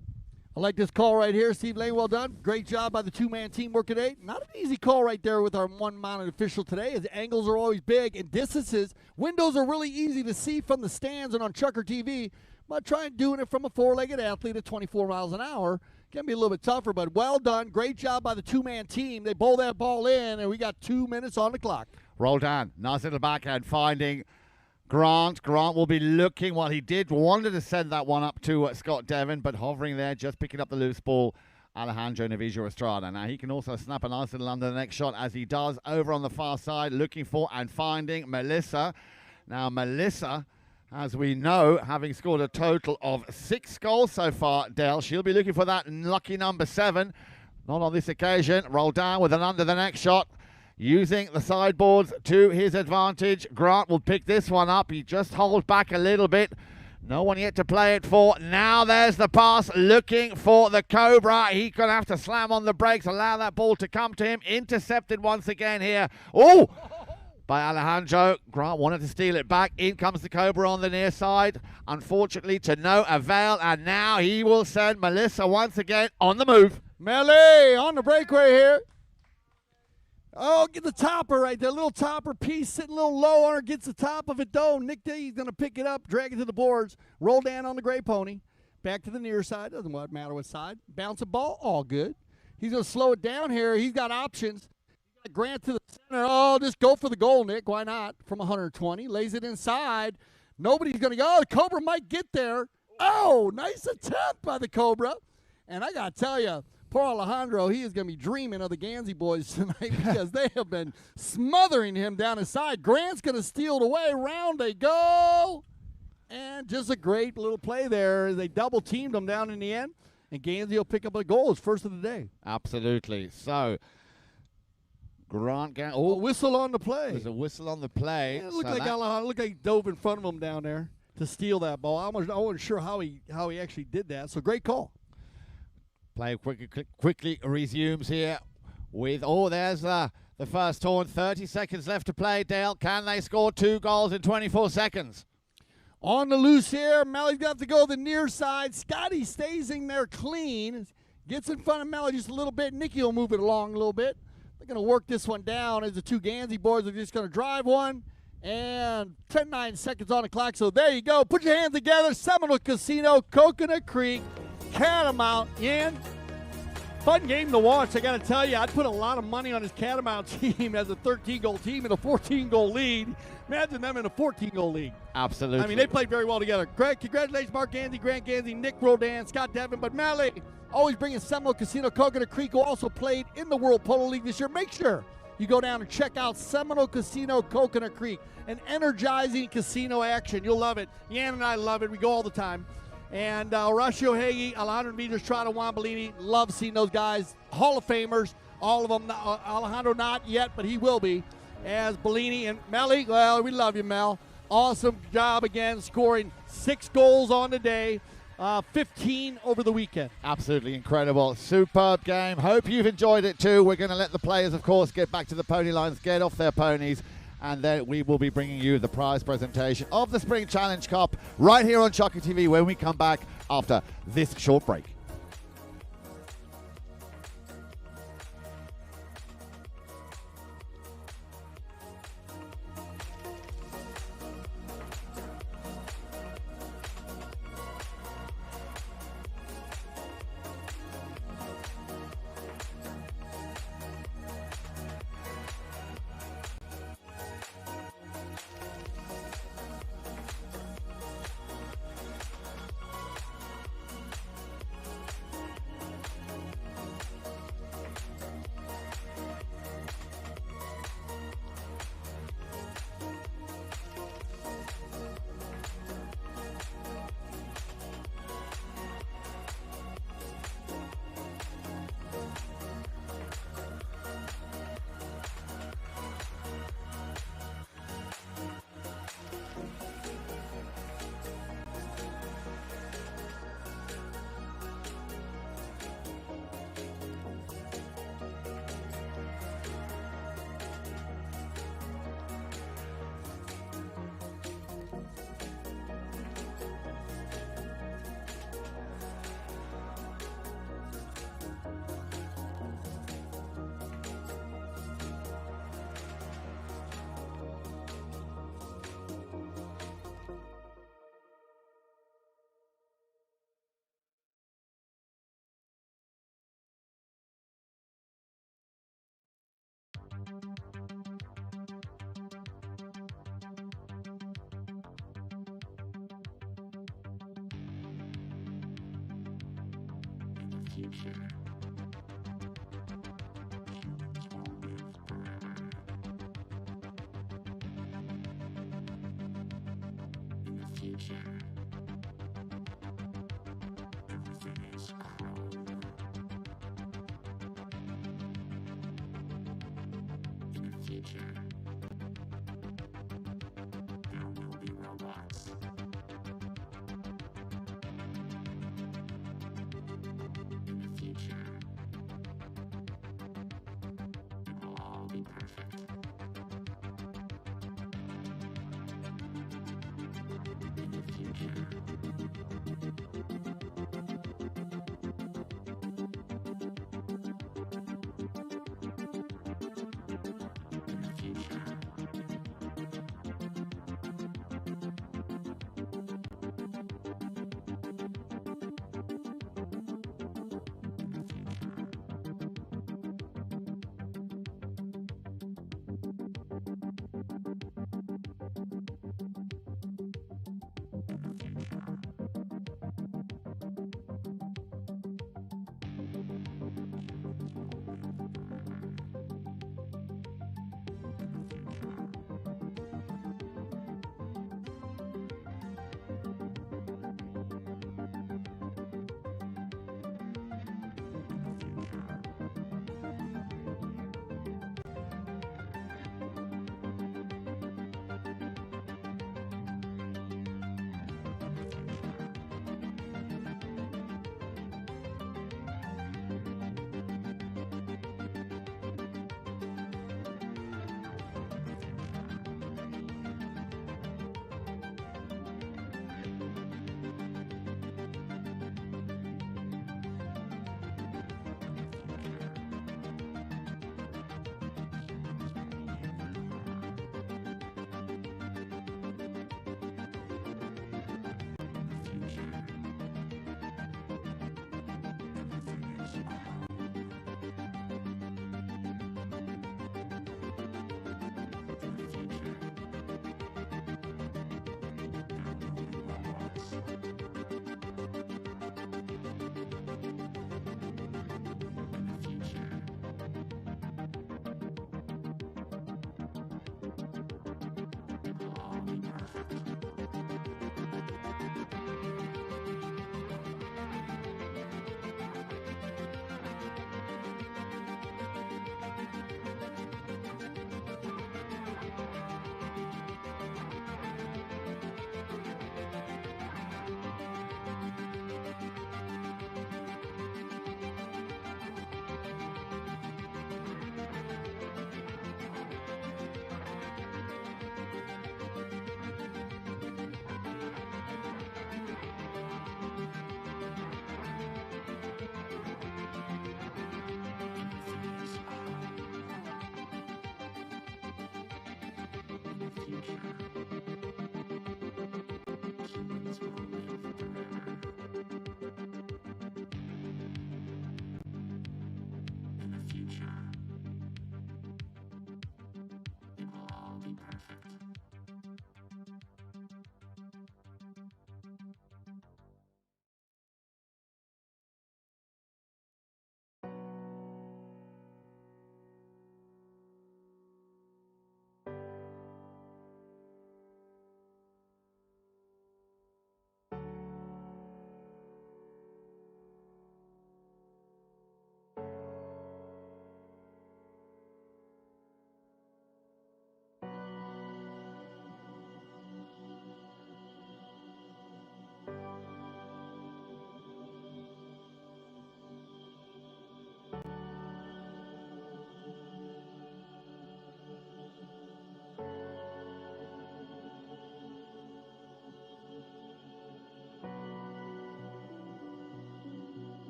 I like this call right here. Steve Lane, well done. Great job by the two-man team work today. Not an easy call right there with our one-mounted official today, as angles are always big and distances. Windows are really easy to see from the stands and on Chucker TV. But trying doing it from a four-legged athlete at 24 miles an hour can be a little bit tougher, but well done. Great job by the two-man team. They bowl that ball in, and we got 2 minutes on the clock. Roldan, nice little backhand finding Grant. Grant will be looking. Well, he wanted to send that one up to Scott Devon, but hovering there, just picking up the loose ball, Alejandro N Astrada. Now, he can also snap a nice little under the next shot, as he does over on the far side, looking for and finding Melissa. Now, Melissa, as we know, having scored a total of 6 goals so far, Dale, she'll be looking for that lucky number 7. Not on this occasion. Roldan with an under the next shot, using the sideboards to his advantage. Grant will pick this one up. He just holds back a little bit. No one yet to play it for. Now there's the pass, looking for the Cobra. He's going to have to slam on the brakes, allow that ball to come to him. Intercepted once again here. Oh! By Alejandro. Grant wanted to steal it back. In comes the Cobra on the near side. Unfortunately, to no avail. And now he will send Melissa once again on the move. Melee on the breakaway here. Oh, get the topper right there. Little topper piece sitting a little low on her. Gets the top of it, though. Nick D's going to pick it up, drag it to the boards. Roll down on the gray pony. Back to the near side. Doesn't matter what side. Bounce a ball. All good. He's going to slow it down here. He's got options. Grant to the center. Oh, just go for the goal, Nick. Why not? From 120. Lays it inside. Nobody's going to go. Oh, the Cobra might get there. Oh, nice attempt by the Cobra. And I got to tell you, poor Alejandro, he is going to be dreaming of the Ganzi boys tonight because they have been smothering him down his side. Grant's going to steal it away. Round they go. And just a great little play there. They double-teamed him down in the end. And Ganzi will pick up a goal. His first of the day. Absolutely. So, Grant, a whistle on the play. There's a whistle on the play. Yeah, it looked like Alejandro, looked like he dove in front of him down there to steal that ball. I wasn't sure how he actually did that. So great call. Play quickly resumes here with, there's the first horn. 30 seconds left to play, Dale. Can they score 2 goals in 24 seconds? On the loose here, Melly's got to go the near side. Scotty stays in there clean. Gets in front of Melly just a little bit. Nicky will move it along a little bit. They're going to work this one down as the two Ganzi boys are just going to drive one. And 10-9 seconds on the clock. So there you go. Put your hands together. Seminole Casino, Coconut Creek, Catamount in. Fun game to watch, I got to tell you. I'd put a lot of money on his Catamount team as a 13-goal team in a 14-goal lead. Imagine them in a 14-goal league. Absolutely. I mean, they played very well together. Greg, congratulations, Marc Ganzi, Grant Ganzi, Nic Roldan, Scott Devin. But Melly, always bringing Seminole Casino, Coconut Creek, who also played in the World Polo League this year. Make sure you go down and check out Seminole Casino, Coconut Creek, an energizing casino action. You'll love it. Yan and I love it. We go all the time. And Horacito Heguy, Alejandro N Astrada, Juan Bollini, love seeing those guys. Hall of Famers, all of them. Alejandro not yet, but he will be. As Bollini and Melly, well, we love you, Mel. Awesome job again, scoring 6 goals on the day, 15 over the weekend. Absolutely incredible. Superb game. Hope you've enjoyed it too. We're going to let the players, of course, get back to the pony lines, get off their ponies, and then we will be bringing you the prize presentation of the Spring Challenge Cup right here on Shocker TV when we come back after this short break.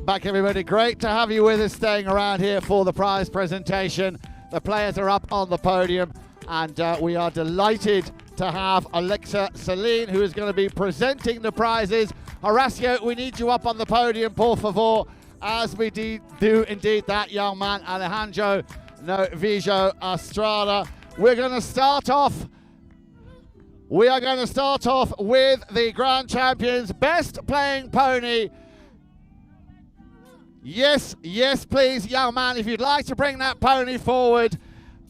Back, everybody. Great to have you with us, staying around here for the prize presentation. The players are up on the podium, and we are delighted to have Alexa Celine, who is going to be presenting the prizes. Horacio, we need you up on the podium, por favor, as we do indeed that young man, Alejandro N Astrada. We are going to start off with the Grand Champions Best Playing Pony. Yes, please, young man, if you'd like to bring that pony forward.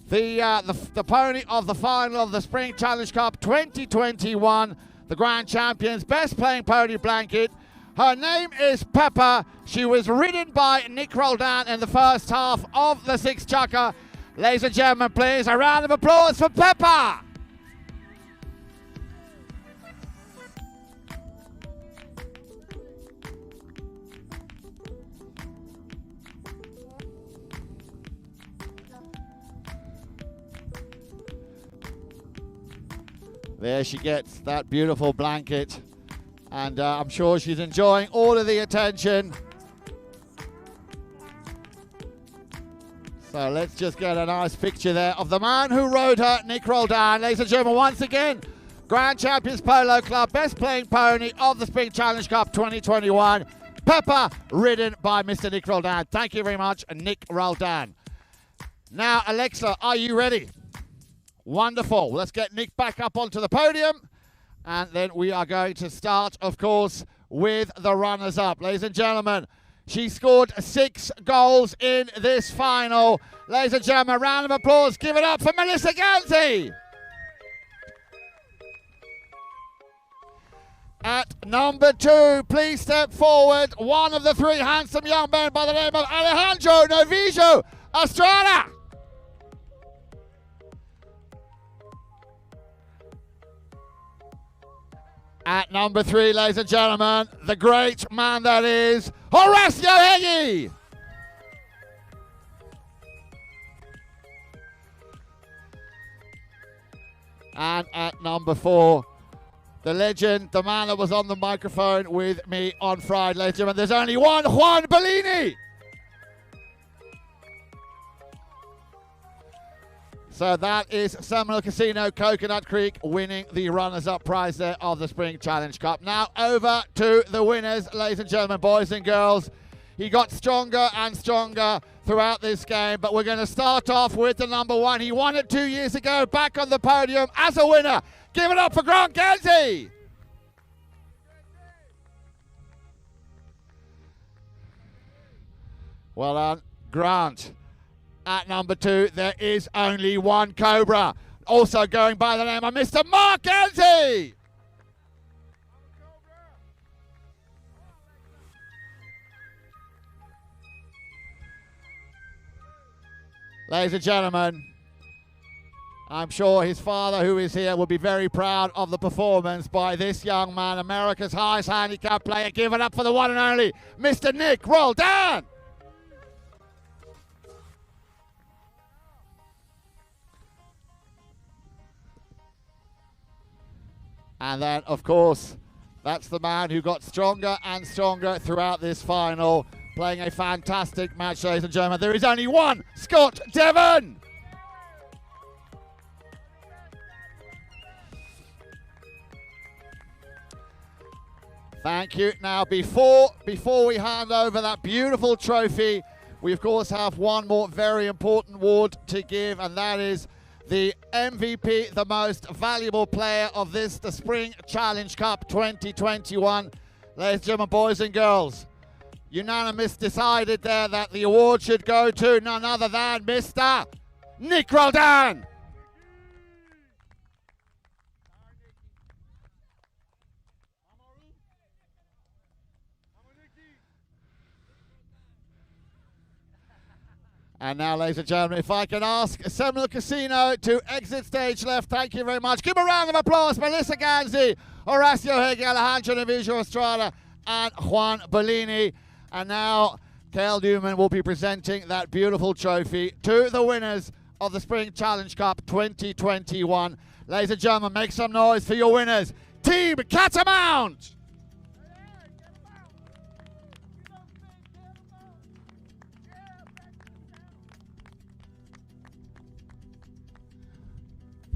The pony of the final of the Spring Challenge Cup 2021, the Grand Champions Best Playing Pony blanket. Her name is Pepper. She was ridden by Nic Roldan in the first half of the sixth chukker. Ladies and gentlemen, please, a round of applause for Pepper. There she gets that beautiful blanket, and I'm sure she's enjoying all of the attention. So let's just get a nice picture there of the man who rode her, Nic Roldan. Ladies and gentlemen, once again, Grand Champions Polo Club, Best Playing Pony of the Spring Challenge Cup 2021, Pepper, ridden by Mr. Nic Roldan. Thank you very much, Nic Roldan. Now, Alexa, are you ready? Wonderful. Let's get Nic back up onto the podium, and then we are going to start, of course, with the runners-up. Ladies and gentlemen, she scored 6 goals in this final. Ladies and gentlemen, a round of applause. Give it up for Melissa Ganzi. At number 2, please step forward, one of the 3 handsome young men by the name of Alejandro N Astrada. At number 3, ladies and gentlemen, the great man that is Horacito Heguy. And at number 4, the legend, the man that was on the microphone with me on Friday, ladies and gentlemen, there's only one, Juan Bollini. So that is Seminole Casino, Coconut Creek, winning the runners-up prize there of the Spring Challenge Cup. Now over to the winners, ladies and gentlemen, boys and girls. He got stronger and stronger throughout this game, but we're going to start off with the number 1. He won it 2 years ago, back on the podium as a winner. Give it up for Marc Ganzi. Well done, Grant. At number 2, there is only one Cobra. Also going by the name of Mr. Marc Ganzi. Ladies and gentlemen, I'm sure his father, who is here, will be very proud of the performance by this young man, America's highest handicap player. Give it up for the one and only Mr. Nic Roldan. And then, of course, that's the man who got stronger and stronger throughout this final, playing a fantastic match, ladies and gentlemen. There is only one Scott Devon. Thank you. Now, before we hand over that beautiful trophy, we of course have one more very important award to give, and that is the MVP, the most valuable player of the Spring Challenge Cup 2021. Ladies and gentlemen, boys and girls, unanimous decided there that the award should go to none other than Mr. Nic Roldan. And now, ladies and gentlemen, if I can ask Seminole Casino to exit stage left. Thank you very much. Give a round of applause for Marc Ganzi, Horacito Heguy, Alejandro N Astrada, and Juan Bollini. And now, Kel Newman will be presenting that beautiful trophy to the winners of the Spring Challenge Cup 2021. Ladies and gentlemen, make some noise for your winners, Team Catamount!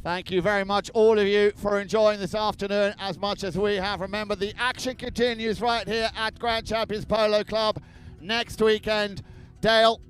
Thank you very much, all of you, for enjoying this afternoon as much as we have. Remember, the action continues right here at Grand Champions Polo Club next weekend. Dale,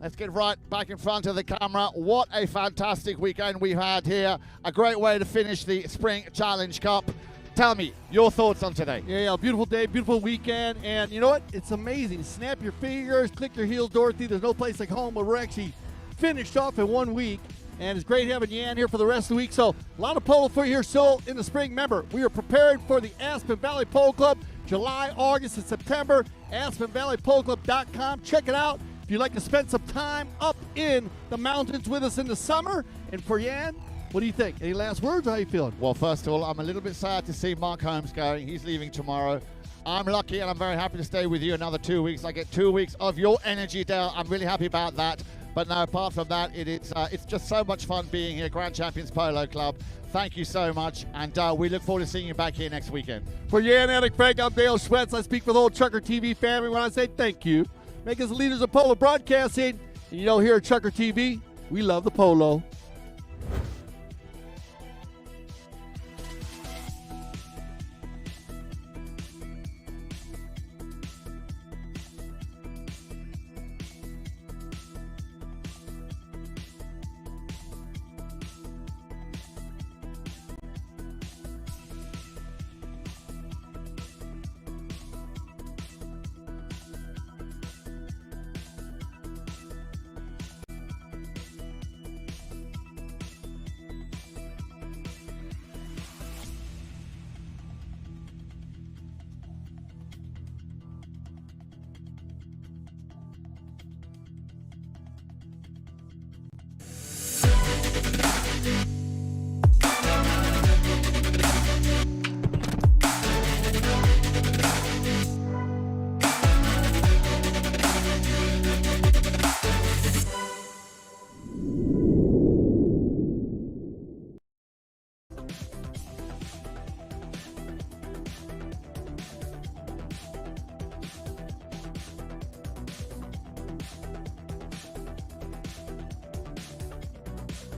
let's get right back in front of the camera. What a fantastic weekend we've had here. A great way to finish the Spring Challenge Cup. Tell me your thoughts on today. Yeah, beautiful day, beautiful weekend, and you know what? It's amazing. Snap your fingers, click your heels, Dorothy. There's no place like home, but we're actually finished off in 1 week. And it's great having Yan here for the rest of the week. So a lot of polo for you here still in the spring. Remember, we are preparing for the Aspen Valley Polo Club, July, August, and September. AspenValleyPoloClub.com. Check it out if you'd like to spend some time up in the mountains with us in the summer. And for Yan, what do you think? Any last words? How are you feeling? Well, first of all, I'm a little bit sad to see Mark Holmes going. He's leaving tomorrow. I'm lucky and I'm very happy to stay with you another 2 weeks. I get 2 weeks of your energy, Dale. I'm really happy about that. But no, apart from that, it's just so much fun being here, Grand Champions Polo Club. Thank you so much, and we look forward to seeing you back here next weekend. For Yan, Alec, Frank, I'm Dale Schwetz. I speak for the whole Chucker TV family when I say thank you. Make us leaders of polo broadcasting. And you know, here at Chucker TV, we love the polo.